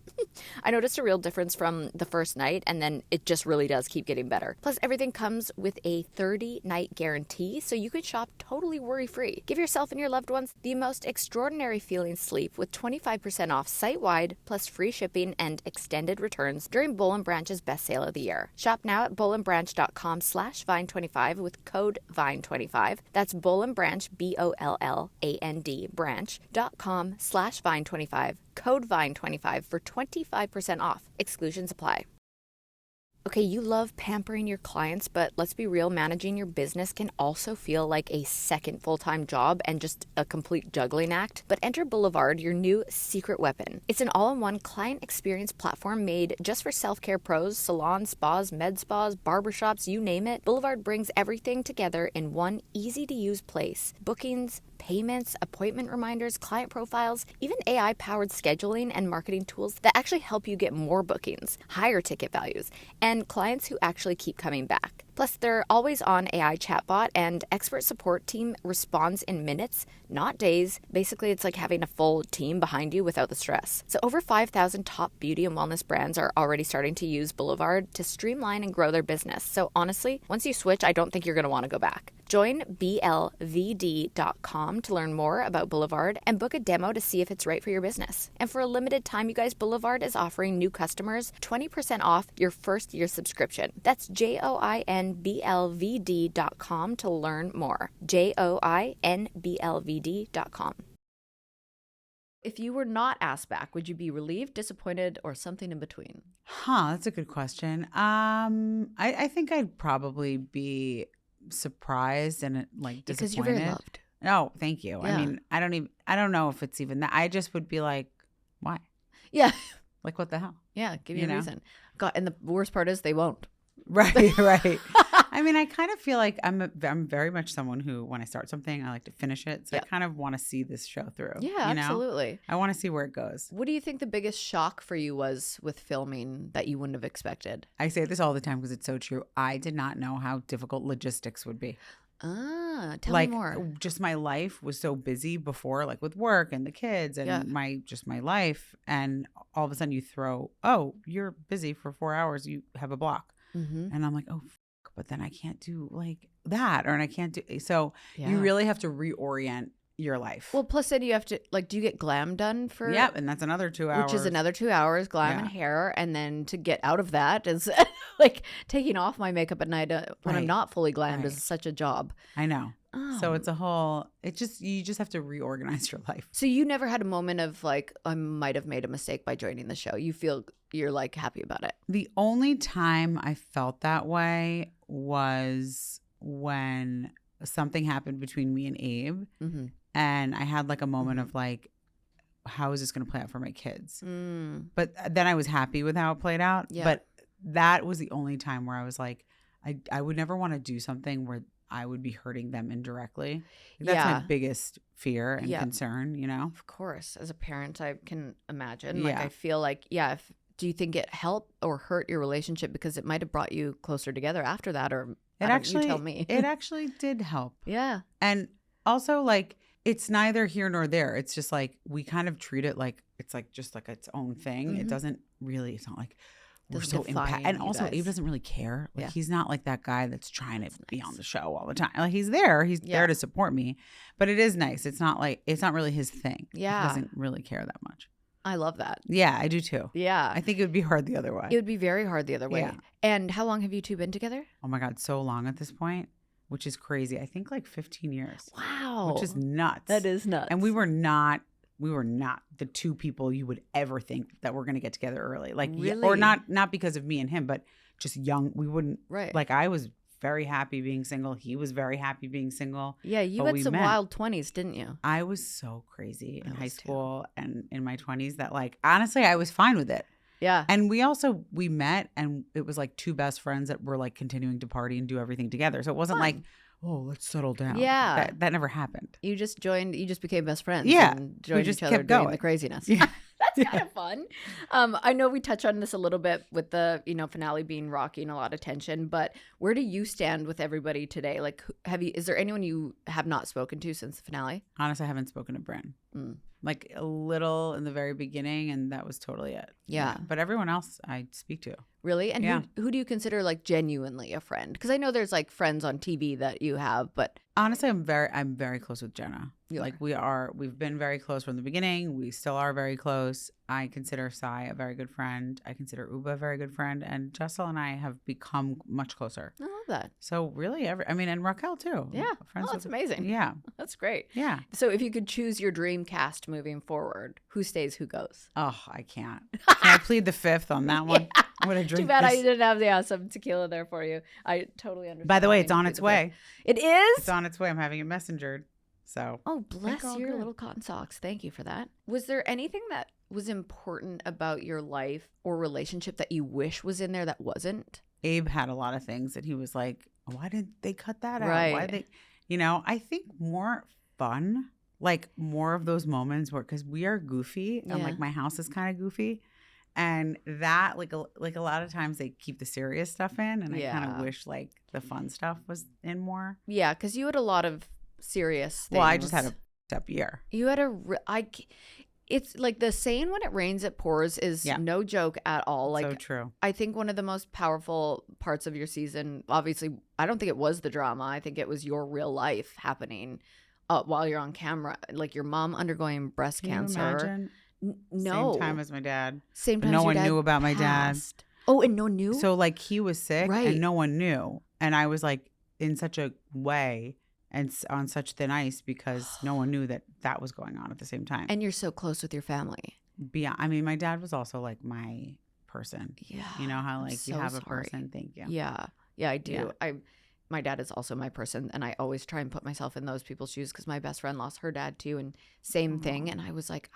[SPEAKER 4] I noticed a real difference from the first night, and then it just really does keep getting better. Plus, everything comes with a 30-night guarantee, so you can shop totally worry-free. Give yourself and your loved ones the most extraordinary feeling sleep with 25% off site-wide, plus free shipping and extended returns during Boll & Branch's best sale of the year. Shop now at bollandbranch.com/vine25 with code VINE25. That's Boll & Branch, BOLLAND branch.com/vine25. Code VINE25 for 25% off. Exclusions apply. Okay, you love pampering your clients, but let's be real, managing your business can also feel like a second full-time job and just a complete juggling act. But enter Boulevard, your new secret weapon. It's an all-in-one client experience platform made just for self-care pros, salons, spas, med spas, barbershops, you name it. Boulevard brings everything together in one easy-to-use place. Bookings, payments, appointment reminders, client profiles, even AI-powered scheduling and marketing tools that actually help you get more bookings, higher ticket values, and clients who actually keep coming back. Plus, their always-on AI chatbot and expert support team responds in minutes, not days. Basically, it's like having a full team behind you without the stress. So over 5,000 top beauty and wellness brands are already starting to use Boulevard to streamline and grow their business. So honestly, once you switch, I don't think you're going to want to go back. Join blvd.com to learn more about Boulevard and book a demo to see if it's right for your business. And for a limited time, you guys, Boulevard is offering new customers 20% off your first year subscription. That's JOINBLVD.com to learn more. JOINBLVD.com.
[SPEAKER 1] If you were not asked back, would you be relieved, disappointed, or something in between?
[SPEAKER 3] That's a good question. I think I'd probably be surprised and disappointed.
[SPEAKER 1] Because you're very loved.
[SPEAKER 3] Oh, thank you.
[SPEAKER 1] Yeah.
[SPEAKER 3] I mean, I don't know if it's even that. I just would be like, why?
[SPEAKER 1] Yeah.
[SPEAKER 3] Like, what the hell?
[SPEAKER 1] Yeah, give you
[SPEAKER 3] You
[SPEAKER 1] a
[SPEAKER 3] know?
[SPEAKER 1] reason. God, and the worst part is they won't.
[SPEAKER 3] Right. I mean, I kind of feel like I'm very much someone who, when I start something, I like to finish it. So
[SPEAKER 1] Yeah.
[SPEAKER 3] I kind of want to see this show through.
[SPEAKER 1] Yeah,
[SPEAKER 3] you know?
[SPEAKER 1] absolutely.
[SPEAKER 3] I want to see where it goes.
[SPEAKER 1] What do you think the biggest shock for you was with filming that you wouldn't have expected?
[SPEAKER 3] I say this all the time because it's so true. I did not know how difficult logistics would be.
[SPEAKER 1] Tell me more.
[SPEAKER 3] Just my life was so busy before, like with work and the kids and
[SPEAKER 1] Yeah.
[SPEAKER 3] my life. And all of a sudden you throw, you're busy for 4 hours. You have a block.
[SPEAKER 1] Mm-hmm.
[SPEAKER 3] And I'm like, but then I can't do like that, and I can't do. So
[SPEAKER 1] Yeah.
[SPEAKER 3] you really have to reorient your life.
[SPEAKER 1] Well, plus then you have to, do you get glam done for?
[SPEAKER 3] Yep, and that's another 2 hours.
[SPEAKER 1] Which is another 2 hours, glam
[SPEAKER 3] Yeah.
[SPEAKER 1] and hair. And then to get out of that is taking off my makeup at night when I'm
[SPEAKER 3] Right.
[SPEAKER 1] not fully glammed
[SPEAKER 3] Right.
[SPEAKER 1] is such a job.
[SPEAKER 3] I know. So
[SPEAKER 1] Oh.
[SPEAKER 3] it's you just have to reorganize your life.
[SPEAKER 1] So you never had a moment of I might have made a mistake by joining the show. You feel you're happy about it.
[SPEAKER 3] The only time I felt that way was when something happened between me and Abe.
[SPEAKER 1] Mm-hmm.
[SPEAKER 3] And I had a moment of how is this going to play out for my kids?
[SPEAKER 1] Mm.
[SPEAKER 3] But then I was happy with how it played out.
[SPEAKER 1] Yeah.
[SPEAKER 3] But that was the only time where I was like, I would never want to do something where I would be hurting them indirectly. That's
[SPEAKER 1] Yeah.
[SPEAKER 3] my biggest fear and
[SPEAKER 1] Yeah.
[SPEAKER 3] concern,
[SPEAKER 1] Of course. As a parent, I can imagine.
[SPEAKER 3] Yeah.
[SPEAKER 1] I feel do you think it helped or hurt your relationship because it might have brought you closer together after that? Or you tell me.
[SPEAKER 3] It actually did help.
[SPEAKER 1] Yeah.
[SPEAKER 3] And also it's neither here nor there. It's just we kind of treat it like it's just its own thing.
[SPEAKER 1] Mhm.
[SPEAKER 3] It doesn't really, it's not we're
[SPEAKER 1] Doesn't
[SPEAKER 3] so
[SPEAKER 1] define
[SPEAKER 3] impacted. And
[SPEAKER 1] you
[SPEAKER 3] also
[SPEAKER 1] guys.
[SPEAKER 3] Abe doesn't really care.
[SPEAKER 1] Yeah.
[SPEAKER 3] He's not that guy that's trying to be
[SPEAKER 1] nice.
[SPEAKER 3] on the show all the time. He's there. He's
[SPEAKER 1] Yeah.
[SPEAKER 3] there to support me. But it is nice. It's not it's not really his thing.
[SPEAKER 1] Yeah.
[SPEAKER 3] He doesn't really care that much.
[SPEAKER 1] I love that.
[SPEAKER 3] Yeah, I do too.
[SPEAKER 1] Yeah.
[SPEAKER 3] I think it would be hard the other way.
[SPEAKER 1] It would be very hard the other way.
[SPEAKER 3] Yeah.
[SPEAKER 1] And how long have you two been together?
[SPEAKER 3] Oh my God, so long at this point, which is crazy. I think 15 years.
[SPEAKER 1] Wow.
[SPEAKER 3] Which is nuts.
[SPEAKER 1] That is nuts.
[SPEAKER 3] And we were not the two people you would ever think that we're going to get together early.
[SPEAKER 1] Really?
[SPEAKER 3] Or not because of me and him, but just young. We wouldn't.
[SPEAKER 1] Right.
[SPEAKER 3] I was very happy being single. He was very happy being single.
[SPEAKER 1] Yeah, you
[SPEAKER 3] but
[SPEAKER 1] had
[SPEAKER 3] we
[SPEAKER 1] some
[SPEAKER 3] met.
[SPEAKER 1] wild 20s, didn't you?
[SPEAKER 3] I was so crazy in
[SPEAKER 1] I
[SPEAKER 3] high
[SPEAKER 1] was too.
[SPEAKER 3] school and in my 20s that honestly, I was fine with it.
[SPEAKER 1] Yeah.
[SPEAKER 3] And we met and it was two best friends that were continuing to party and do everything together. So it wasn't
[SPEAKER 1] Fun.
[SPEAKER 3] let's settle down.
[SPEAKER 1] Yeah.
[SPEAKER 3] That never happened.
[SPEAKER 1] You just became best friends.
[SPEAKER 3] Yeah.
[SPEAKER 1] And
[SPEAKER 3] We
[SPEAKER 1] joined
[SPEAKER 3] just
[SPEAKER 1] each other
[SPEAKER 3] kept
[SPEAKER 1] doing
[SPEAKER 3] going.
[SPEAKER 1] the craziness.
[SPEAKER 3] Yeah.
[SPEAKER 1] That's kind of fun. I know we touch on this a little bit with the, finale being rocky and a lot of tension, but where do you stand with everybody today? Is there anyone you have not spoken to since the finale?
[SPEAKER 3] Honestly, I haven't spoken to Bryn.
[SPEAKER 1] Mm.
[SPEAKER 3] A little in the very beginning, and that was totally it.
[SPEAKER 1] Yeah.
[SPEAKER 3] But everyone else I speak to.
[SPEAKER 1] Really? And
[SPEAKER 3] Yeah.
[SPEAKER 1] who do you consider genuinely a friend? Because I know there's friends on TV that you have, but
[SPEAKER 3] Honestly, I'm very close with Jenna.
[SPEAKER 1] You
[SPEAKER 3] We've been very close from the beginning. We still are very close. I consider Sai a very good friend. I consider Uba a very good friend. And Jessel and I have become much closer.
[SPEAKER 1] I love that.
[SPEAKER 3] So really, and Raquel too.
[SPEAKER 1] Yeah.
[SPEAKER 3] Friends
[SPEAKER 1] That's
[SPEAKER 3] with-
[SPEAKER 1] amazing.
[SPEAKER 3] Yeah.
[SPEAKER 1] That's great.
[SPEAKER 3] Yeah.
[SPEAKER 1] So if you could choose your dream cast moving forward, who stays, who goes?
[SPEAKER 3] Oh, I can't. Can I plead the fifth on that one? I'm gonna
[SPEAKER 4] Too
[SPEAKER 3] drink
[SPEAKER 4] bad I
[SPEAKER 3] this.
[SPEAKER 4] didn't have some tequila there for you. I totally understand.
[SPEAKER 3] By the way,
[SPEAKER 4] wanting
[SPEAKER 3] it's on
[SPEAKER 4] to
[SPEAKER 3] its
[SPEAKER 4] do the bit.
[SPEAKER 3] way.
[SPEAKER 4] It is?
[SPEAKER 3] It's on its way. I'm having it messengered. So
[SPEAKER 4] Oh, bless
[SPEAKER 3] all
[SPEAKER 4] your
[SPEAKER 3] good.
[SPEAKER 4] little cotton socks. Thank you for that. Was there anything that was important about your life or relationship that you wish was in there that wasn't?
[SPEAKER 3] Abe had a lot of things that he was like, why did they cut that out?
[SPEAKER 4] Right.
[SPEAKER 3] Why did they, I think more fun, like more of those moments where, because we are goofy and
[SPEAKER 4] Yeah.
[SPEAKER 3] like my house is kind of goofy. And that like a lot of times they keep the serious stuff in, and I kind
[SPEAKER 4] Yeah.
[SPEAKER 3] of wish like the fun stuff was in more.
[SPEAKER 4] Yeah, because you had a lot of serious things.
[SPEAKER 3] Well, I just had a up year.
[SPEAKER 4] You had it's like the saying when it rains it pours is
[SPEAKER 3] Yeah.
[SPEAKER 4] no joke at all. Like
[SPEAKER 3] So true.
[SPEAKER 4] I think one of the most powerful parts of your season, obviously, I don't think it was the drama. I think it was your real life happening while you're on camera. Like your mom undergoing breast
[SPEAKER 3] Can
[SPEAKER 4] cancer.
[SPEAKER 3] you imagine?
[SPEAKER 4] No.
[SPEAKER 3] Same time as my dad.
[SPEAKER 4] Same
[SPEAKER 3] But
[SPEAKER 4] time
[SPEAKER 3] no
[SPEAKER 4] as your
[SPEAKER 3] one
[SPEAKER 4] dad
[SPEAKER 3] knew about my dad.
[SPEAKER 4] passed. Oh, and no one knew?
[SPEAKER 3] So like he was sick
[SPEAKER 4] Right.
[SPEAKER 3] and no one knew. And I was like in such a way and on such thin ice because no one knew that was going on at the same time.
[SPEAKER 4] And you're so close with your family.
[SPEAKER 3] Beyond, I mean, my dad was also like my person.
[SPEAKER 4] Yeah.
[SPEAKER 3] You know how
[SPEAKER 4] I'm
[SPEAKER 3] like you
[SPEAKER 4] so
[SPEAKER 3] have a
[SPEAKER 4] sorry.
[SPEAKER 3] person. Thank you.
[SPEAKER 4] Yeah. Yeah, I do.
[SPEAKER 3] Yeah.
[SPEAKER 4] My dad is also my person, and I always try and put myself in those people's shoes because my best friend lost her dad too, and same thing. And I was like,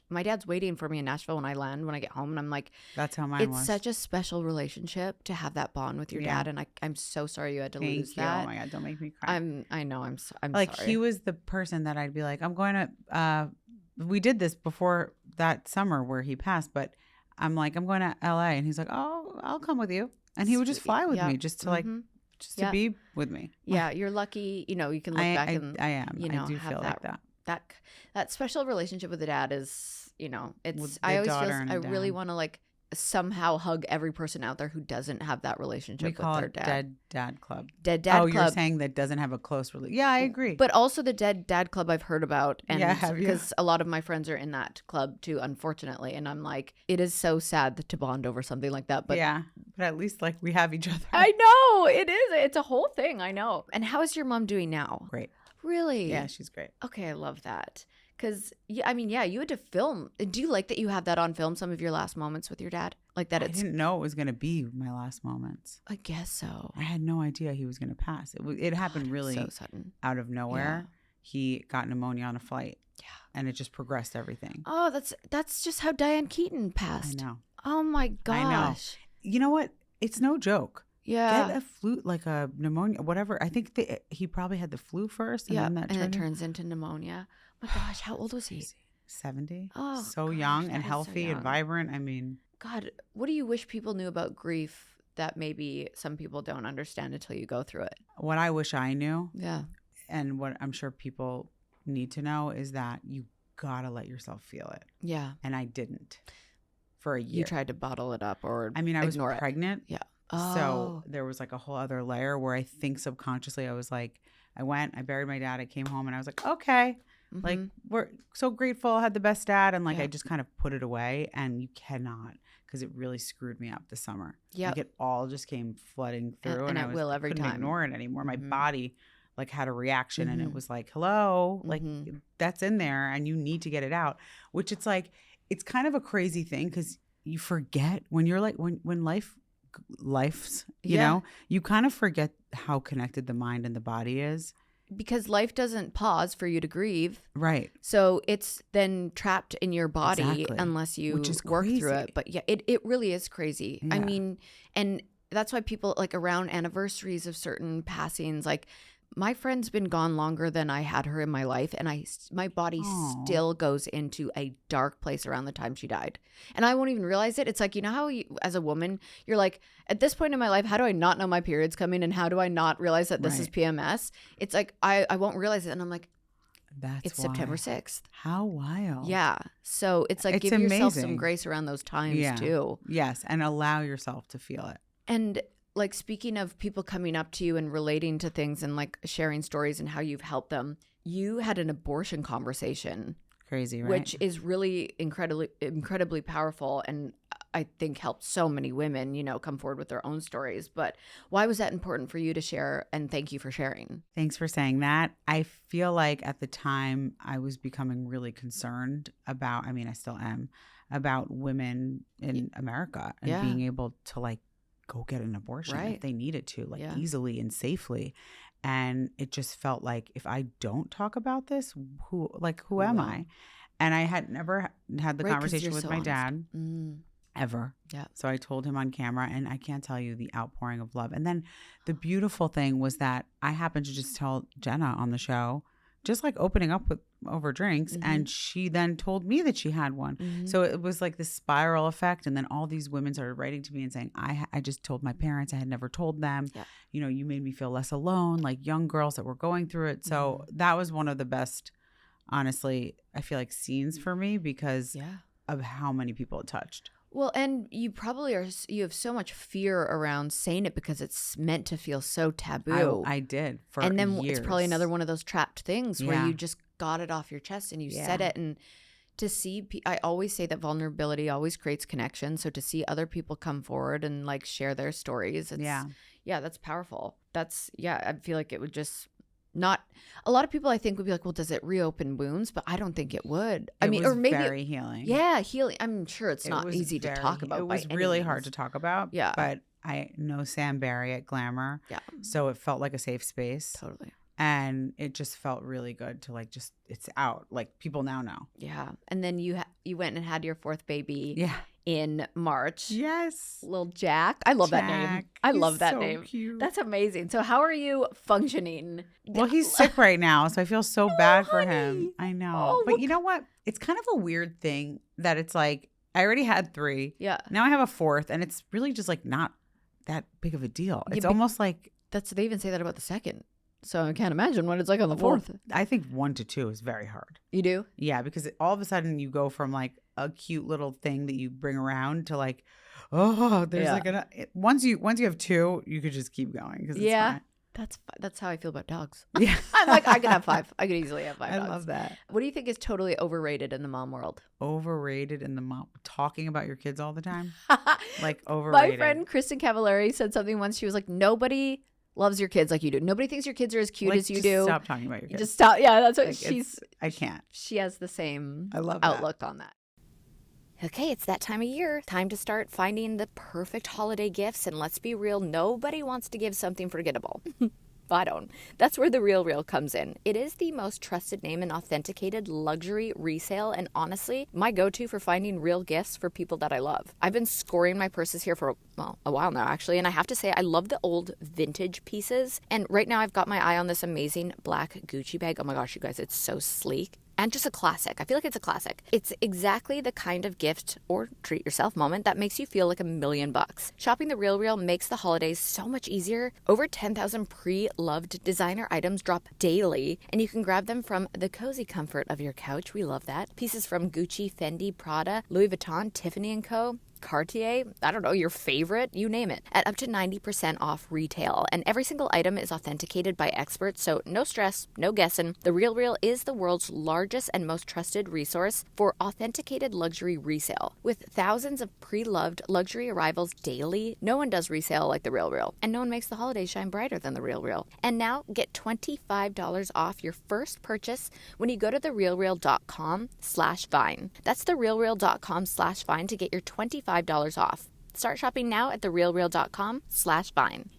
[SPEAKER 4] my dad's waiting for me in Nashville when I land, when I get home, and I'm like,
[SPEAKER 3] That's how mine
[SPEAKER 4] it's
[SPEAKER 3] was.
[SPEAKER 4] such a special relationship to have that bond with your
[SPEAKER 3] Yeah.
[SPEAKER 4] dad, and I'm so sorry you had to
[SPEAKER 3] Thank
[SPEAKER 4] lose
[SPEAKER 3] you.
[SPEAKER 4] that.
[SPEAKER 3] Oh my God, don't make me cry.
[SPEAKER 4] I know I'm
[SPEAKER 3] like
[SPEAKER 4] sorry.
[SPEAKER 3] he was the person that I'd be like, I'm going to. We did this before that summer where he passed, but I'm like, I'm going to LA, and he's like, oh, I'll come with you, and he would just
[SPEAKER 4] Sweet.
[SPEAKER 3] fly with
[SPEAKER 4] Yeah.
[SPEAKER 3] me just to like.
[SPEAKER 4] Mhm.
[SPEAKER 3] Just
[SPEAKER 4] Yeah.
[SPEAKER 3] to be with me.
[SPEAKER 4] Yeah, you're lucky. You can look back and
[SPEAKER 3] I am.
[SPEAKER 4] you
[SPEAKER 3] I
[SPEAKER 4] know
[SPEAKER 3] do
[SPEAKER 4] have
[SPEAKER 3] feel like that.
[SPEAKER 4] that special relationship with the dad is it's
[SPEAKER 3] With
[SPEAKER 4] I
[SPEAKER 3] the
[SPEAKER 4] always
[SPEAKER 3] daughter
[SPEAKER 4] feel
[SPEAKER 3] and
[SPEAKER 4] I
[SPEAKER 3] the
[SPEAKER 4] really
[SPEAKER 3] dad.
[SPEAKER 4] want to like somehow hug every person out there who doesn't have that relationship
[SPEAKER 3] We
[SPEAKER 4] with
[SPEAKER 3] call
[SPEAKER 4] their
[SPEAKER 3] it
[SPEAKER 4] dad.
[SPEAKER 3] Dead Dad Club.
[SPEAKER 4] Dead Dad
[SPEAKER 3] Oh,
[SPEAKER 4] Club.
[SPEAKER 3] you're saying that doesn't have a close relationship. Yeah, I agree.
[SPEAKER 4] But also the Dead Dad Club I've heard about, and
[SPEAKER 3] Yeah, have you?
[SPEAKER 4] because a lot of my friends are in that club too, unfortunately, and I'm like, it is so sad to bond over something like that. But
[SPEAKER 3] yeah, but at least like we have each other.
[SPEAKER 4] I know it is. It's a whole thing. I know. And how is your mom doing now?
[SPEAKER 3] Great.
[SPEAKER 4] Really?
[SPEAKER 3] Yeah, she's great.
[SPEAKER 4] Okay, I love that. Because, you had to film. Do you like that you have that on film, some of your last moments with your dad? Like that
[SPEAKER 3] I
[SPEAKER 4] it's,
[SPEAKER 3] didn't know it was going to be my last moments.
[SPEAKER 4] I guess so.
[SPEAKER 3] I had no idea he was going to pass. It happened really
[SPEAKER 4] So sudden.
[SPEAKER 3] out of nowhere. He got pneumonia on a flight.
[SPEAKER 4] Yeah.
[SPEAKER 3] And it just progressed everything.
[SPEAKER 4] Oh, that's just how Diane Keaton
[SPEAKER 3] I
[SPEAKER 4] passed.
[SPEAKER 3] know.
[SPEAKER 4] Oh my gosh.
[SPEAKER 3] I know. You know what? It's no joke.
[SPEAKER 4] Yeah.
[SPEAKER 3] Get a flu, like a pneumonia, whatever. I think he probably had the flu first, and
[SPEAKER 4] Yeah.
[SPEAKER 3] then that
[SPEAKER 4] And it
[SPEAKER 3] turned
[SPEAKER 4] turns into pneumonia. Oh my gosh, how old was he?
[SPEAKER 3] 70.
[SPEAKER 4] Oh,
[SPEAKER 3] so
[SPEAKER 4] gosh,
[SPEAKER 3] young
[SPEAKER 4] that
[SPEAKER 3] and
[SPEAKER 4] is so
[SPEAKER 3] healthy
[SPEAKER 4] young.
[SPEAKER 3] and vibrant. I mean,
[SPEAKER 4] God, what do you wish people knew about grief that maybe some people don't understand until you go through it?
[SPEAKER 3] what I wish I knew,
[SPEAKER 4] Yeah.
[SPEAKER 3] and what I'm sure people need to know, is that you gotta let yourself feel it.
[SPEAKER 4] Yeah.
[SPEAKER 3] And I didn't for a year.
[SPEAKER 4] You tried to bottle it up or
[SPEAKER 3] I mean, I was
[SPEAKER 4] ignore it.
[SPEAKER 3] pregnant.
[SPEAKER 4] Yeah.
[SPEAKER 3] So
[SPEAKER 4] Oh.
[SPEAKER 3] there was like a whole other layer where I think subconsciously I was like, I buried my dad, I came home, and I was like, okay, like
[SPEAKER 4] Mhm.
[SPEAKER 3] we're so grateful, I had the best dad, and like
[SPEAKER 4] Yeah.
[SPEAKER 3] I just kind of put it away, and you cannot, because it really screwed me up this summer.
[SPEAKER 4] Yep.
[SPEAKER 3] Like it all just came flooding through,
[SPEAKER 4] and
[SPEAKER 3] I
[SPEAKER 4] it will every
[SPEAKER 3] couldn't
[SPEAKER 4] time.
[SPEAKER 3] ignore it anymore. My
[SPEAKER 4] Mhm.
[SPEAKER 3] body like had a reaction, and it
[SPEAKER 4] Mhm.
[SPEAKER 3] was like, hello, like
[SPEAKER 4] Mhm.
[SPEAKER 3] that's in there, and you need to get it out. Which it's like, it's kind of a crazy thing, because you forget when you're like when life's you
[SPEAKER 4] Yeah.
[SPEAKER 3] know, you kind of forget how connected the mind and the body is.
[SPEAKER 4] Because life doesn't pause for you to grieve.
[SPEAKER 3] Right.
[SPEAKER 4] So it's then trapped in your body
[SPEAKER 3] Exactly.
[SPEAKER 4] unless you
[SPEAKER 3] Which is
[SPEAKER 4] work through
[SPEAKER 3] crazy.
[SPEAKER 4] it. But yeah, it really is crazy. I
[SPEAKER 3] Yeah.
[SPEAKER 4] mean, and that's why people like around anniversaries of certain passings, like my friend's been gone longer than I had her in my life, and my body
[SPEAKER 3] Aw.
[SPEAKER 4] still goes into a dark place around the time she died, and I won't even realize it. It's like, you know how as a woman you're like, at this point in my life, how do I not know my period's coming, and how do I not realize that this is
[SPEAKER 3] Right.
[SPEAKER 4] PMS? It's like I won't realize it, and I'm like,
[SPEAKER 3] That's
[SPEAKER 4] it's
[SPEAKER 3] why.
[SPEAKER 4] September 6th.
[SPEAKER 3] How wild.
[SPEAKER 4] Yeah, so it's like
[SPEAKER 3] It's
[SPEAKER 4] give yourself some
[SPEAKER 3] amazing.
[SPEAKER 4] grace around those times
[SPEAKER 3] Yeah.
[SPEAKER 4] too.
[SPEAKER 3] Yes, and allow yourself to feel it.
[SPEAKER 4] And like, speaking of people coming up to you and relating to things and like sharing stories and how you've helped them, you had an abortion conversation,
[SPEAKER 3] Crazy, right?
[SPEAKER 4] which is really incredibly powerful, and I think helped so many women, come forward with their own stories. But why was that important for you to share? And thank you for sharing.
[SPEAKER 3] Thanks for saying that. I feel like at the time I was becoming really concerned about, I mean, I still am, about women in America and being able to like go get an abortion if they needed to, like easily and safely. And it just felt like, if I don't talk about this, who am I? And I had never had the conversation with my dad ever. Yeah. So I told him on camera, and I can't tell you the outpouring of love. And then the beautiful thing was that I happened to just tell Jenna on the show, just like opening up over drinks. And she then told me that she had one. So it was like this spiral effect. And then all these women started writing to me and saying, I just told my parents, I had never told them, you know, you made me feel less alone, like young girls that were going through it. So that was one of the best, honestly, I feel like scenes for me because of how many people it touched.
[SPEAKER 1] Well, and you probably you have so much fear around saying it because it's meant to feel so taboo.
[SPEAKER 3] I did for
[SPEAKER 1] and then
[SPEAKER 3] years.
[SPEAKER 1] It's probably another one of those trapped things where you just got it off your chest and you said it. And to see, I always say that vulnerability always creates connection. So to see other people come forward and like share their stories, that's powerful. I feel like it would just not, a lot of people I think would be like, well, does it reopen wounds? But I don't think it would. I mean, or maybe
[SPEAKER 3] very healing.
[SPEAKER 1] Yeah, healing. I'm sure it's not easy to talk about.
[SPEAKER 3] It was really hard to talk about.
[SPEAKER 1] Yeah.
[SPEAKER 3] But I know Sam Barry at Glamour. Yeah. So it felt like a safe space.
[SPEAKER 1] Totally.
[SPEAKER 3] And it just felt really good to like, just, it's out. Like people now know.
[SPEAKER 1] Yeah. And then you went and had your fourth baby.
[SPEAKER 3] Yeah.
[SPEAKER 1] In March.
[SPEAKER 3] Yes.
[SPEAKER 1] Little Jack. I love that name. I love that name.
[SPEAKER 3] Cute.
[SPEAKER 1] That's amazing. So how are you functioning?
[SPEAKER 3] Well, he's sick right now, so I feel so bad for
[SPEAKER 1] honey.
[SPEAKER 3] him. I know. But you know what? It's kind of a weird thing that it's like, I already had 3. Yeah. Now I have a 4th, and it's really just like not that big of a deal. It's almost like.
[SPEAKER 1] They even say that about the 2nd. So I can't imagine what it's like on the 4th.
[SPEAKER 3] Well, I think 1 to 2 is very hard.
[SPEAKER 1] You do?
[SPEAKER 3] Yeah, because all of a sudden you go from like a cute little thing that you bring around to like, oh, there's like once you have 2, you could just keep going because it's fine.
[SPEAKER 1] That's how I feel about dogs.
[SPEAKER 3] Yeah.
[SPEAKER 1] I'm like, I could have 5. I could easily have 5 dogs.
[SPEAKER 3] I love that.
[SPEAKER 1] What do you think is totally overrated in the mom world?
[SPEAKER 3] Overrated in the mom, talking about your kids all the time? Like overrated.
[SPEAKER 1] My friend Kristen Cavallari said something once. She was like, nobody loves your kids like you do. Nobody thinks your kids are as cute as you do.
[SPEAKER 3] Stop talking about your kids.
[SPEAKER 1] Just stop. Yeah, that's what
[SPEAKER 3] like I can't.
[SPEAKER 1] She has the same
[SPEAKER 3] outlook
[SPEAKER 1] on that.
[SPEAKER 4] Okay, it's that time of year. Time to start finding the perfect holiday gifts. And let's be real, nobody wants to give something forgettable. I don't. That's where The Real comes in. It is the most trusted name in authenticated luxury resale, and honestly, my go-to for finding real gifts for people that I love. I've been scoring my purses here for, a while now, actually, and I have to say, I love the old vintage pieces. And right now, I've got my eye on this amazing black Gucci bag. Oh my gosh, you guys, it's so sleek. And just a classic. I feel like it's a classic. It's exactly the kind of gift or treat yourself moment that makes you feel like $1 million. Shopping The Real makes the holidays so much easier. Over 10,000 pre-loved designer items drop daily, and you can grab them from the cozy comfort of your couch. We love that. Pieces from Gucci, Fendi, Prada, Louis Vuitton, Tiffany & Co., Cartier, I don't know, your favorite, you name it, at up to 90% off retail. And every single item is authenticated by experts, so no stress, no guessing. The Real is the world's largest and most trusted resource for authenticated luxury resale. With thousands of pre-loved luxury arrivals daily, no one does resale like The Real. And no one makes the holidays shine brighter than The Real. And now get $25 off your first purchase when you go to therealreal.com/Vine. That's therealreal.com/Vine to get your $25 off. Start shopping now at therealreal.com/Vine.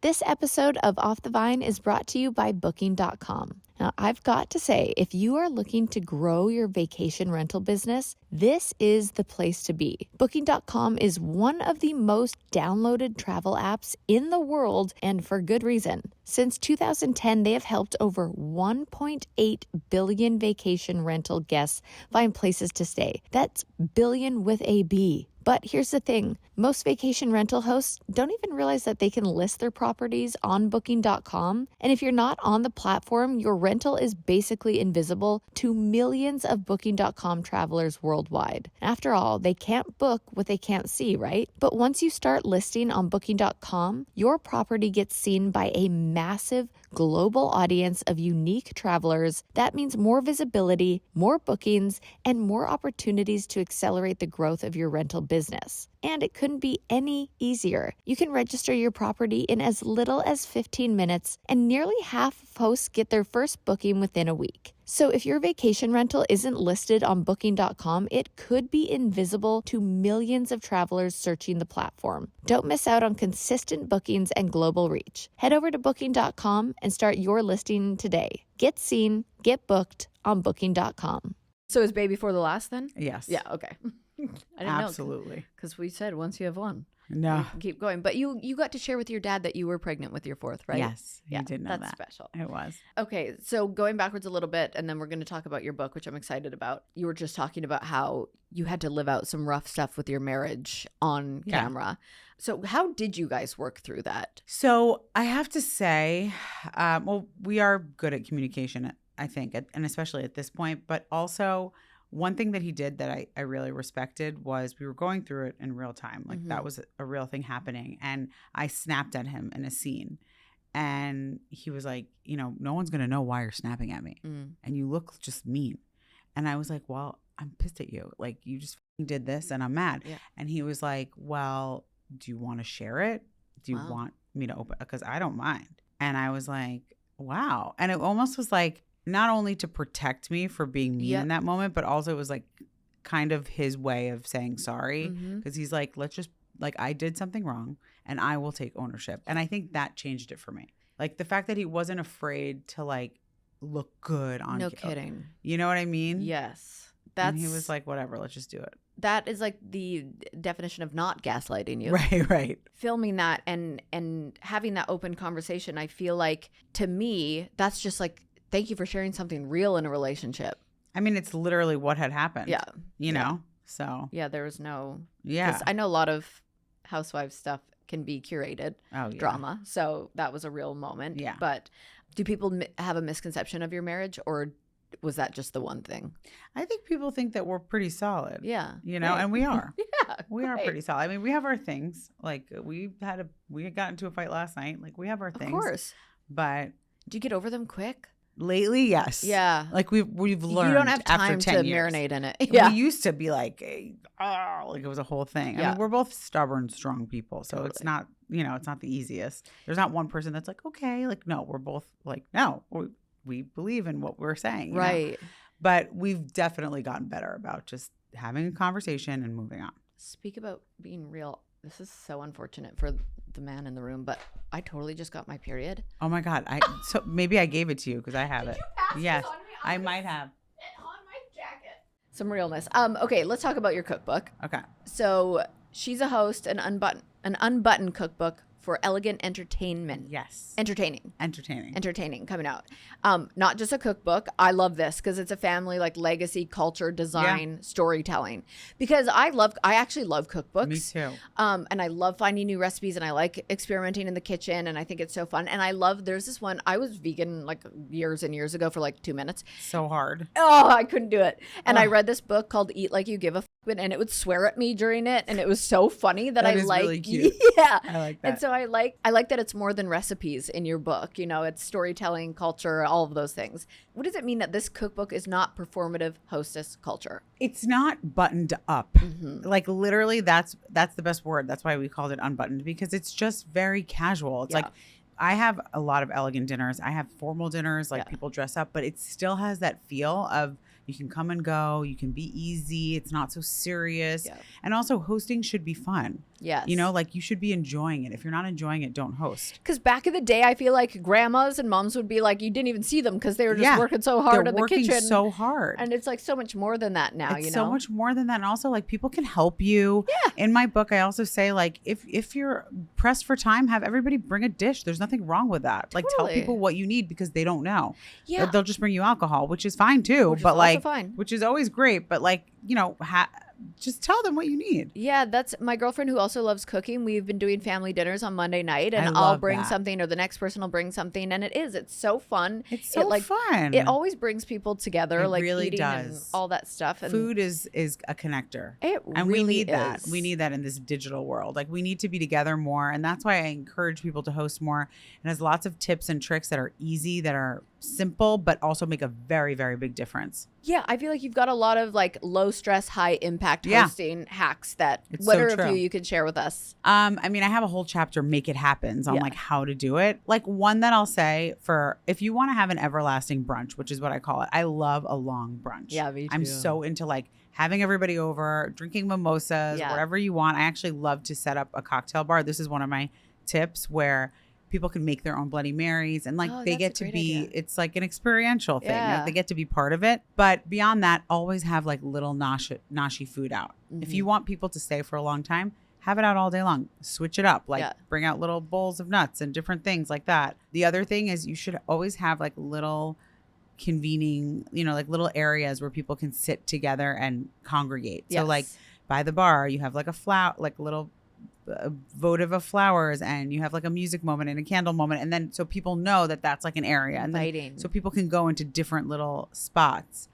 [SPEAKER 1] This episode of Off the Vine is brought to you by Booking.com. Now, I've got to say, if you are looking to grow your vacation rental business, this is the place to be. Booking.com is one of the most downloaded travel apps in the world, and for good reason. Since 2010, they have helped over 1.8 billion vacation rental guests find places to stay. That's billion with a B. But here's the thing. Most vacation rental hosts don't even realize that they can list their properties on Booking.com. And if you're not on the platform, your rental is basically invisible to millions of Booking.com travelers worldwide. After all, they can't book what they can't see, right? But once you start listing on Booking.com, your property gets seen by a massive global audience of unique travelers. That means more visibility, more bookings, and more opportunities to accelerate the growth of your rental business.
[SPEAKER 4] business. And it couldn't be any easier. You can register your property in as little as 15 minutes, and nearly half of hosts get their first booking within a week. So if your vacation rental isn't listed on Booking.com, it could be invisible to millions of travelers searching the platform. Don't miss out on consistent bookings and global reach. Head over to Booking.com and start your listing today. Get seen, get booked on Booking.com.
[SPEAKER 1] So is Baby for the Last then?
[SPEAKER 3] Yes.
[SPEAKER 1] Yeah, okay. I didn't
[SPEAKER 3] Absolutely.
[SPEAKER 1] Because we said once you have one,
[SPEAKER 3] No.
[SPEAKER 1] you can keep going. But you got to share with your dad that you were pregnant with your fourth, right?
[SPEAKER 3] Yes.
[SPEAKER 1] Yeah,
[SPEAKER 3] You did know
[SPEAKER 1] that's
[SPEAKER 3] that.
[SPEAKER 1] special.
[SPEAKER 3] It was.
[SPEAKER 1] Okay, so going backwards a little bit, and then we're going to talk about your book, which I'm excited about. You were just talking about how you had to live out some rough stuff with your marriage on camera. So how did you guys work through that?
[SPEAKER 3] So I have to say, well, we are good at communication, I think, and especially at this point. But also, one thing that he did that I really respected was we were going through it in real time. Like that was a real thing happening. And I snapped at him in a scene. And he was like, no one's going to know why you're snapping at me. And you look just mean. And I was like, well, I'm pissed at you. Like, you just did this and I'm mad.
[SPEAKER 1] Yeah.
[SPEAKER 3] And he was like, well, do you want to share it? Do you want me to open? Because I don't mind. And I was like, wow. And it almost was like, not only to protect me for being mean in that moment, but also it was like kind of his way of saying sorry. Because he's like, let's just, like, I did something wrong and I will take ownership. And I think that changed it for me. Like the fact that he wasn't afraid to like look good on
[SPEAKER 1] No kidding.
[SPEAKER 3] You know what I mean?
[SPEAKER 1] Yes.
[SPEAKER 3] And he was like, whatever, let's just do it.
[SPEAKER 1] That is like the definition of not gaslighting you.
[SPEAKER 3] Right.
[SPEAKER 1] Filming that and having that open conversation, I feel like, to me, that's just like, thank you for sharing something real in a relationship.
[SPEAKER 3] I mean, it's literally what had happened.
[SPEAKER 1] Yeah.
[SPEAKER 3] You know? So.
[SPEAKER 1] Yeah, there was no.
[SPEAKER 3] Yeah.
[SPEAKER 1] 'Cause I know a lot of housewives stuff can be curated drama. So that was a real moment.
[SPEAKER 3] Yeah.
[SPEAKER 1] But do people have a misconception of your marriage, or was that just the one thing?
[SPEAKER 3] I think people think that we're pretty solid.
[SPEAKER 1] Yeah.
[SPEAKER 3] And we are.
[SPEAKER 1] Yeah.
[SPEAKER 3] We are pretty solid. I mean, we have our things. Like we got into a fight last night. Like we have our things.
[SPEAKER 1] Of course.
[SPEAKER 3] But
[SPEAKER 1] do you get over them quick?
[SPEAKER 3] lately, yes.
[SPEAKER 1] Yeah.
[SPEAKER 3] Like we've learned.
[SPEAKER 1] You don't have time
[SPEAKER 3] after
[SPEAKER 1] to
[SPEAKER 3] 10 years.
[SPEAKER 1] marinate in it. Yeah.
[SPEAKER 3] We used to be like, like it was a whole thing. I mean, we're both stubborn, strong people. So it's not, it's not the easiest. There's not one person that's like, okay, like, no, we're both like, no, we believe in what we're saying.
[SPEAKER 1] Right.
[SPEAKER 3] But we've definitely gotten better about just having a conversation and moving on.
[SPEAKER 1] Speak about being real. This is so unfortunate for the man in the room, but I totally just got my period.
[SPEAKER 3] Oh my God. So maybe I gave it to you because I have it. Yes, I might have.
[SPEAKER 1] On my jacket. Some realness. Okay, let's talk about your cookbook.
[SPEAKER 3] Okay.
[SPEAKER 1] So she's a host, an unbuttoned cookbook for elegant entertainment.
[SPEAKER 3] Yes.
[SPEAKER 1] Entertaining coming out. Not just a cookbook. I love this because it's a family, like, legacy, culture, design, storytelling. Because I actually love cookbooks.
[SPEAKER 3] Me too.
[SPEAKER 1] And I love finding new recipes, and I like experimenting in the kitchen, and I think it's so fun. And there's this one, I was vegan like years and years ago for like 2 minutes.
[SPEAKER 3] So hard.
[SPEAKER 1] Oh, I couldn't do it. And I read this book called Eat Like You Give a F***, and it would swear at me during it, and it was so funny that I
[SPEAKER 3] is
[SPEAKER 1] like.
[SPEAKER 3] really cute.
[SPEAKER 1] Yeah,
[SPEAKER 3] I like that.
[SPEAKER 1] And so I like that it's more than recipes in your book. It's storytelling, culture, all of those things. What does it mean that this cookbook is not performative hostess culture?
[SPEAKER 3] It's not buttoned up. Like literally, that's the best word. That's why we called it unbuttoned, because it's just very casual. It's like, I have a lot of elegant dinners. I have formal dinners, like people dress up, but it still has that feel of you can come and go. You can be easy. It's not so serious. Yeah. And also, hosting should be fun.
[SPEAKER 1] Yes.
[SPEAKER 3] Like you should be enjoying it. If you're not enjoying it, don't host.
[SPEAKER 1] Because back in the day, I feel like grandmas and moms would be like, you didn't even see them because they were just working so hard in the kitchen.
[SPEAKER 3] They're working so hard.
[SPEAKER 1] And it's like so much more than that now,
[SPEAKER 3] It's so much more than that. And also, like, people can help you. Yeah. In my book, I also say, like, if you're pressed for time, have everybody bring a dish. There's nothing wrong with that. Like, tell people what you need because they don't know. Yeah. They'll just bring you alcohol, which is fine too. Which is always great. But like, just tell them what you need.
[SPEAKER 1] Yeah, that's my girlfriend who also loves cooking. We've been doing family dinners on Monday night, and I'll bring something, or the next person will bring something, and it's so fun.
[SPEAKER 3] It's so fun.
[SPEAKER 1] It always brings people together. It
[SPEAKER 3] really
[SPEAKER 1] eating
[SPEAKER 3] does.
[SPEAKER 1] And all that stuff. And
[SPEAKER 3] food is a connector.
[SPEAKER 1] And
[SPEAKER 3] we need that. We need that in this digital world. Like, we need to be together more, and that's why I encourage people to host more. And has lots of tips and tricks that are easy, that are simple, but also make a very, very big difference.
[SPEAKER 1] Yeah, I feel like you've got a lot of like low stress, high impact hosting hacks that
[SPEAKER 3] It's
[SPEAKER 1] what
[SPEAKER 3] so
[SPEAKER 1] are a
[SPEAKER 3] true.
[SPEAKER 1] few you could share with us?
[SPEAKER 3] I mean, I have a whole chapter, Make It Happens, on like how to do it. Like one that I'll say for if you want to have an everlasting brunch, which is what I call it. I love a long brunch.
[SPEAKER 1] Yeah, me too.
[SPEAKER 3] I'm so into like having everybody over, drinking mimosas, whatever you want. I actually love to set up a cocktail bar. This is one of my tips where people can make their own Bloody Marys and like they get to be, it's like an experiential thing.
[SPEAKER 1] Yeah.
[SPEAKER 3] They get to be part of it. But beyond that, always have like little noshi food out. If you want people to stay for a long time, have it out all day long. Switch it up. Like bring out little bowls of nuts and different things like that. The other thing is you should always have like little convening, you know, like little areas where people can sit together and congregate. So like by the bar, you have like like little votive of flowers, and you have like a music moment and a candle moment, and then so people know that that's like an area, and then, so people can go into different little spots.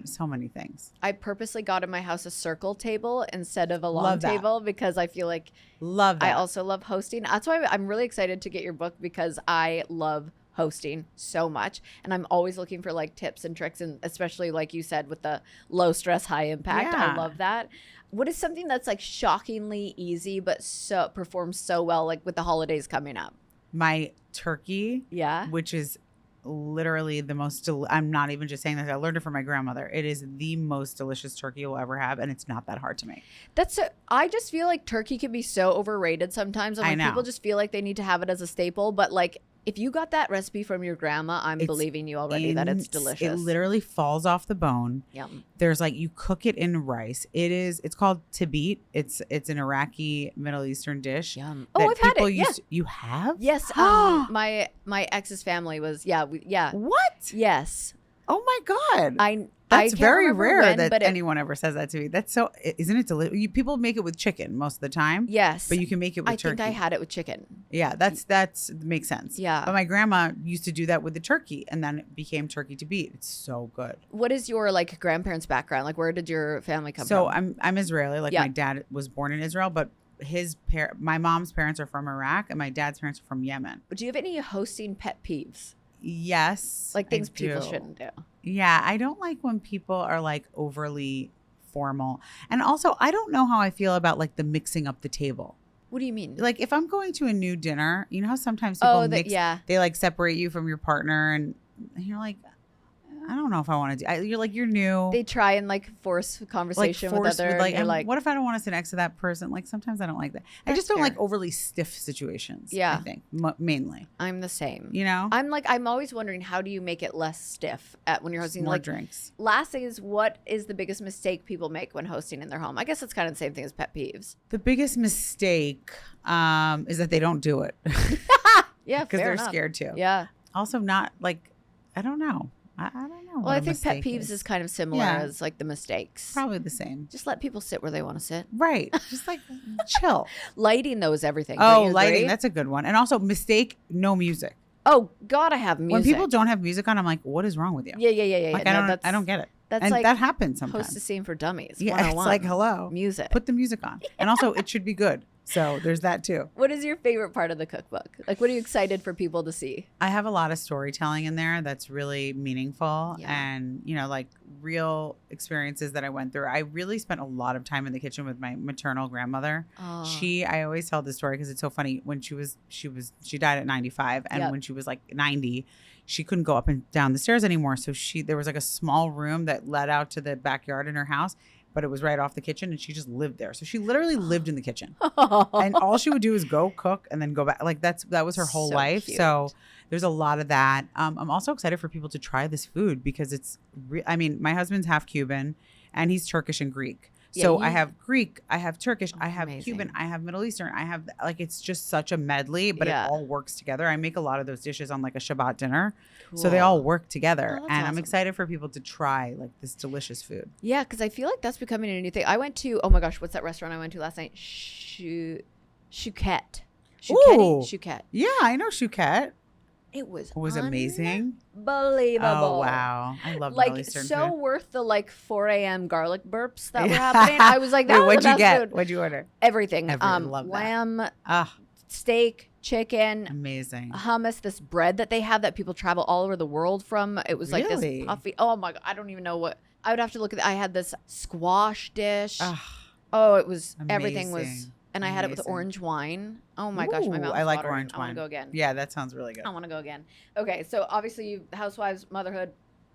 [SPEAKER 3] So many things.
[SPEAKER 1] I purposely got in my house a circle table instead of a long table because I feel like I also love hosting. That's why I'm really excited to get your book, because I love hosting so much, and I'm always looking for like tips and tricks, and especially like you said with the low stress, high impact. I love that. What is something that's like shockingly easy but so performs so well, like with the holidays coming up?
[SPEAKER 3] My turkey, which is literally the most I'm not even just saying this, I learned it from my grandmother. It is the most delicious turkey you'll ever have, and it's not that hard to make.
[SPEAKER 1] I just feel like turkey can be so overrated sometimes, and like people just feel like they need to have it as a staple, but like if you got that recipe from your grandma, I'm believing you already that it's delicious.
[SPEAKER 3] It literally falls off the bone.
[SPEAKER 1] Yum.
[SPEAKER 3] There's like, you cook it in rice. It's called tabit. It's an Iraqi Middle Eastern dish.
[SPEAKER 1] Yum. Oh, I've had it.
[SPEAKER 3] You have?
[SPEAKER 1] Yes. My ex's family was,
[SPEAKER 3] What?
[SPEAKER 1] Yes.
[SPEAKER 3] Oh my God.
[SPEAKER 1] That's
[SPEAKER 3] very rare that anyone ever says that to me. That's so, isn't it delicious? People make it with chicken most of the time.
[SPEAKER 1] Yes.
[SPEAKER 3] But you can make it with turkey.
[SPEAKER 1] I think I had it with chicken.
[SPEAKER 3] Yeah, that's makes sense.
[SPEAKER 1] Yeah.
[SPEAKER 3] But my grandma used to do that with the turkey, and then it became turkey to beat. It's so good.
[SPEAKER 1] What is your like grandparents' background? Like, where did your family come from?
[SPEAKER 3] So I'm Israeli. Like my dad was born in Israel, but my mom's parents are from Iraq, and my dad's parents are from Yemen.
[SPEAKER 1] Do you have any hosting pet peeves?
[SPEAKER 3] Yes.
[SPEAKER 1] Like things people shouldn't do.
[SPEAKER 3] Yeah. I don't like when people are like overly formal. And also, I don't know how I feel about like the mixing up the table.
[SPEAKER 1] What do you mean?
[SPEAKER 3] Like if I'm going to a new dinner, you know how sometimes people they like separate you from your partner, and you're like, I don't know if I want to do. You're like, you're new.
[SPEAKER 1] They try and like force conversation with other.
[SPEAKER 3] You're like, what if I don't want to sit next to that person? Like sometimes I don't like that. I just don't like overly stiff situations.
[SPEAKER 1] Yeah,
[SPEAKER 3] I think mainly.
[SPEAKER 1] I'm the same.
[SPEAKER 3] You know,
[SPEAKER 1] I'm always wondering, how do you make it less stiff when you're hosting?
[SPEAKER 3] More
[SPEAKER 1] like
[SPEAKER 3] drinks.
[SPEAKER 1] Last thing is, what is the biggest mistake people make when hosting in their home? I guess it's kind of the same thing as pet peeves.
[SPEAKER 3] The biggest mistake is that they don't do it.
[SPEAKER 1] Yeah,
[SPEAKER 3] because they're scared to.
[SPEAKER 1] Yeah.
[SPEAKER 3] Also, not like, I don't know. I don't know.
[SPEAKER 1] Well, I think pet peeves is kind of similar as like the mistakes.
[SPEAKER 3] Probably the same.
[SPEAKER 1] Just let people sit where they want to sit.
[SPEAKER 3] Right. Just like chill.
[SPEAKER 1] Lighting though is everything.
[SPEAKER 3] Oh, lighting. That's a good one. And also no music.
[SPEAKER 1] Oh, gotta have music.
[SPEAKER 3] When people don't have music on, I'm like, what is wrong with you?
[SPEAKER 1] Yeah.
[SPEAKER 3] Like, I don't get it.
[SPEAKER 1] That's
[SPEAKER 3] and
[SPEAKER 1] like
[SPEAKER 3] that happens sometimes.
[SPEAKER 1] Host a scene for dummies.
[SPEAKER 3] Yeah,
[SPEAKER 1] 101.
[SPEAKER 3] it's like, hello.
[SPEAKER 1] Music.
[SPEAKER 3] Put the music on. And also, it should be good. So there's that too.
[SPEAKER 1] What is your favorite part of the cookbook? Like, what are you excited for people to see?
[SPEAKER 3] I have a lot of storytelling in there that's really meaningful and, you know, like real experiences that I went through. I really spent a lot of time in the kitchen with my maternal grandmother. Oh. I always tell this story because it's so funny. When she died at 95, and when she was like 90, she couldn't go up and down the stairs anymore. So there was like a small room that led out to the backyard in her house, but it was right off the kitchen, and she just lived there. So she literally lived in the kitchen, and all she would do is go cook and then go back. Like that was her whole life. Cute. So there's a lot of that. I'm also excited for people to try this food because it's, I mean, my husband's half Cuban and he's Turkish and Greek. So I have Greek, I have Turkish, I have Cuban, I have Middle Eastern, I have like, it's just such a medley, but it all works together. I make a lot of those dishes on like a Shabbat dinner. Cool. So they all work together. And awesome. I'm excited for people to try like this delicious food.
[SPEAKER 1] Yeah, because I feel like that's becoming a new thing. I went to, oh my gosh, what's that restaurant I went to last night? Chouquette.
[SPEAKER 3] Yeah, I know Chouquette.
[SPEAKER 1] It was
[SPEAKER 3] amazing.
[SPEAKER 1] Unbelievable.
[SPEAKER 3] Oh, wow. I love Middle Eastern
[SPEAKER 1] so
[SPEAKER 3] food.
[SPEAKER 1] worth the like 4 a.m. garlic burps that were happening. I was like, that was
[SPEAKER 3] what'd
[SPEAKER 1] the
[SPEAKER 3] you
[SPEAKER 1] best
[SPEAKER 3] get?
[SPEAKER 1] food.
[SPEAKER 3] What'd you order?
[SPEAKER 1] Everything.
[SPEAKER 3] Love
[SPEAKER 1] lamb, steak, chicken,
[SPEAKER 3] Amazing.
[SPEAKER 1] hummus, this bread that they have that people travel all over the world from. It was like
[SPEAKER 3] Really?
[SPEAKER 1] this puffy. Oh my God. I don't even know what. I would have to look at. I had this squash dish.
[SPEAKER 3] Ugh,
[SPEAKER 1] Oh, it was everything was.
[SPEAKER 3] amazing.
[SPEAKER 1] And I had it with
[SPEAKER 3] Amazing.
[SPEAKER 1] orange wine. Oh my gosh, my
[SPEAKER 3] Ooh,
[SPEAKER 1] mouth's
[SPEAKER 3] I like
[SPEAKER 1] watering.
[SPEAKER 3] orange
[SPEAKER 1] I want
[SPEAKER 3] wine.
[SPEAKER 1] to go again.
[SPEAKER 3] Yeah, that sounds really good.
[SPEAKER 1] I want to go again. Okay, so obviously you housewives, motherhood.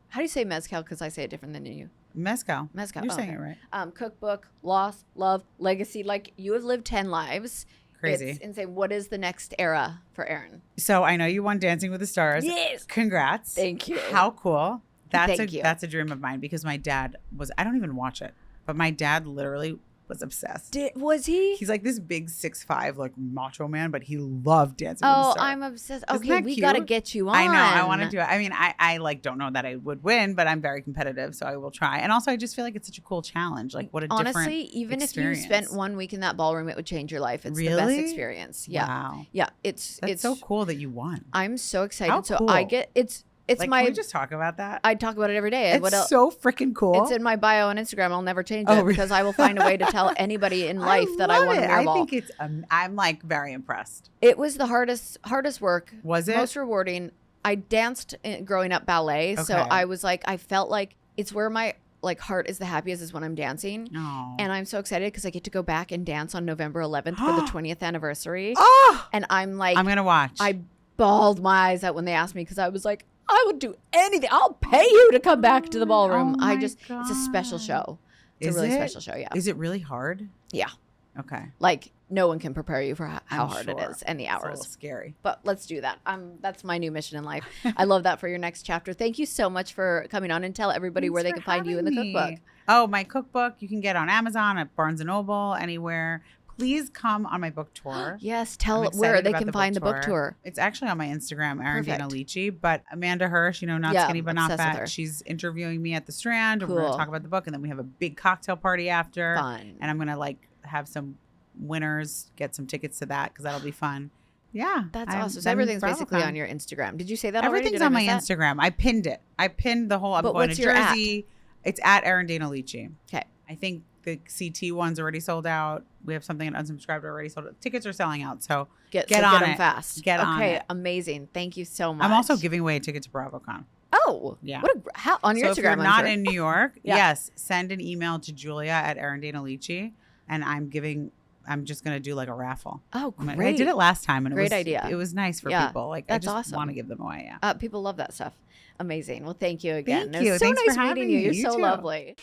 [SPEAKER 1] How do you say mezcal? Because I say it different than you.
[SPEAKER 3] Mezcal.
[SPEAKER 1] Mezcal.
[SPEAKER 3] You're
[SPEAKER 1] Oh,
[SPEAKER 3] saying
[SPEAKER 1] okay.
[SPEAKER 3] it right.
[SPEAKER 1] Cookbook, loss, love, legacy. Like you have lived 10 lives.
[SPEAKER 3] Crazy.
[SPEAKER 1] It's insane. What is the next era for Erin?
[SPEAKER 3] So I know you won Dancing with the Stars.
[SPEAKER 1] Yes.
[SPEAKER 3] Congrats.
[SPEAKER 1] Thank you.
[SPEAKER 3] How cool.
[SPEAKER 1] Thank you.
[SPEAKER 3] That's a dream of mine because my dad was, I don't even watch it, but my dad literally was obsessed.
[SPEAKER 1] Was he?
[SPEAKER 3] He's like this big 6'5", like macho man, but he loved Dancing with the
[SPEAKER 1] Oh,
[SPEAKER 3] Stars.
[SPEAKER 1] I'm obsessed.
[SPEAKER 3] Isn't
[SPEAKER 1] Okay,
[SPEAKER 3] that
[SPEAKER 1] we
[SPEAKER 3] cute?
[SPEAKER 1] got to get you on.
[SPEAKER 3] I know. I want to do it. I mean, I like don't know that I would win, but I'm very competitive, so I will try. And also, I just feel like it's such a cool challenge. Like, what a
[SPEAKER 1] Honestly,
[SPEAKER 3] different
[SPEAKER 1] even
[SPEAKER 3] experience.
[SPEAKER 1] if you spent 1 week in that ballroom, it would change your life. It's the best
[SPEAKER 3] Really?
[SPEAKER 1] experience. Yeah.
[SPEAKER 3] Wow.
[SPEAKER 1] Yeah. It's
[SPEAKER 3] so cool that you won.
[SPEAKER 1] I'm so excited.
[SPEAKER 3] How
[SPEAKER 1] So
[SPEAKER 3] cool.
[SPEAKER 1] I get it's
[SPEAKER 3] Like,
[SPEAKER 1] my.
[SPEAKER 3] can we just talk about that?
[SPEAKER 1] I talk about it every day. What
[SPEAKER 3] It's
[SPEAKER 1] else?
[SPEAKER 3] so freaking cool.
[SPEAKER 1] It's in my bio on Instagram. I'll never change
[SPEAKER 3] Oh,
[SPEAKER 1] it
[SPEAKER 3] really?
[SPEAKER 1] because I will find a way to tell anybody in life that I
[SPEAKER 3] love
[SPEAKER 1] won a
[SPEAKER 3] it.
[SPEAKER 1] mirror ball.
[SPEAKER 3] I think it's. I'm like very impressed.
[SPEAKER 1] It was the hardest work.
[SPEAKER 3] Was it?
[SPEAKER 1] Most rewarding. I danced growing up ballet, so
[SPEAKER 3] Okay.
[SPEAKER 1] I was like, I felt like it's where my like heart is the happiest is when I'm dancing.
[SPEAKER 3] Oh.
[SPEAKER 1] And I'm so excited because I get to go back and dance on November 11th for the 20th anniversary.
[SPEAKER 3] Oh,
[SPEAKER 1] And I'm like,
[SPEAKER 3] I'm gonna watch.
[SPEAKER 1] I bawled my eyes out when they asked me because I was like, I would do anything. I'll pay you to come back to the ballroom.
[SPEAKER 3] Oh my
[SPEAKER 1] it's a special
[SPEAKER 3] God.
[SPEAKER 1] show. It's
[SPEAKER 3] Is
[SPEAKER 1] a really
[SPEAKER 3] it?
[SPEAKER 1] special show. Yeah.
[SPEAKER 3] Is it really hard?
[SPEAKER 1] Yeah.
[SPEAKER 3] Okay.
[SPEAKER 1] Like no one can prepare you for how
[SPEAKER 3] I'm
[SPEAKER 1] hard it
[SPEAKER 3] sure.
[SPEAKER 1] is and the
[SPEAKER 3] It's a
[SPEAKER 1] hours.
[SPEAKER 3] little scary.
[SPEAKER 1] But let's do that. That's my new mission in life. I love that for your next chapter. Thank you so much for coming on and tell everybody where they can
[SPEAKER 3] Thanks
[SPEAKER 1] find you
[SPEAKER 3] for
[SPEAKER 1] in the
[SPEAKER 3] having
[SPEAKER 1] cookbook.
[SPEAKER 3] me. Oh, my cookbook you can get on Amazon, at Barnes & Noble, anywhere. Please come on my book tour.
[SPEAKER 1] Yes,
[SPEAKER 3] I'm
[SPEAKER 1] tell
[SPEAKER 3] excited
[SPEAKER 1] where they
[SPEAKER 3] about
[SPEAKER 1] can find the book tour.
[SPEAKER 3] It's actually on my Instagram, Erin
[SPEAKER 1] Perfect.
[SPEAKER 3] Lichy. But Amanda Hirsch, not
[SPEAKER 1] Yeah,
[SPEAKER 3] skinny but not
[SPEAKER 1] obsessed with her.
[SPEAKER 3] fat. She's interviewing me at the Strand. And we're going
[SPEAKER 1] Cool.
[SPEAKER 3] to talk about the book. And then we have a big cocktail party after.
[SPEAKER 1] Fun.
[SPEAKER 3] And I'm going to have some winners get some tickets to that because that'll be fun. Yeah.
[SPEAKER 1] That's
[SPEAKER 3] I'm-
[SPEAKER 1] awesome. So
[SPEAKER 3] I'm
[SPEAKER 1] everything's
[SPEAKER 3] proud
[SPEAKER 1] basically
[SPEAKER 3] of
[SPEAKER 1] on your Instagram. Did you say that
[SPEAKER 3] Everything's
[SPEAKER 1] already?
[SPEAKER 3] on my
[SPEAKER 1] Did I miss that?
[SPEAKER 3] Instagram. I pinned it. I pinned the whole. I'm
[SPEAKER 1] But
[SPEAKER 3] going
[SPEAKER 1] what's
[SPEAKER 3] to
[SPEAKER 1] your at?
[SPEAKER 3] Jersey. It's at Erin Lichy.
[SPEAKER 1] Okay.
[SPEAKER 3] I think the CT one's already sold out. We have something at Unsubscribed already sold out. Tickets are selling out. So
[SPEAKER 1] Get
[SPEAKER 3] on
[SPEAKER 1] them
[SPEAKER 3] it.
[SPEAKER 1] fast.
[SPEAKER 3] Get on
[SPEAKER 1] Okay,
[SPEAKER 3] it.
[SPEAKER 1] amazing. Thank you so much.
[SPEAKER 3] I'm also giving away a ticket to BravoCon.
[SPEAKER 1] Oh,
[SPEAKER 3] Yeah.
[SPEAKER 1] How on your
[SPEAKER 3] So
[SPEAKER 1] Instagram?
[SPEAKER 3] if you're
[SPEAKER 1] I'm
[SPEAKER 3] not
[SPEAKER 1] sure.
[SPEAKER 3] in New York,
[SPEAKER 1] Yeah.
[SPEAKER 3] yes, send an email to Julia at Erin Lichy, and I'm just going to do like a raffle.
[SPEAKER 1] Oh,
[SPEAKER 3] I
[SPEAKER 1] great.
[SPEAKER 3] did it last time, and
[SPEAKER 1] Great idea.
[SPEAKER 3] It was nice for
[SPEAKER 1] Yeah,
[SPEAKER 3] people. Like
[SPEAKER 1] that's
[SPEAKER 3] I just
[SPEAKER 1] awesome.
[SPEAKER 3] want to give them away. Yeah.
[SPEAKER 1] People love that stuff. Amazing. Well, thank you again.
[SPEAKER 3] Thank
[SPEAKER 1] It
[SPEAKER 3] you.
[SPEAKER 1] was so
[SPEAKER 3] Thanks
[SPEAKER 1] nice
[SPEAKER 3] for having
[SPEAKER 1] meeting you.
[SPEAKER 3] me.
[SPEAKER 1] You're
[SPEAKER 3] You
[SPEAKER 1] so
[SPEAKER 3] too.
[SPEAKER 1] lovely.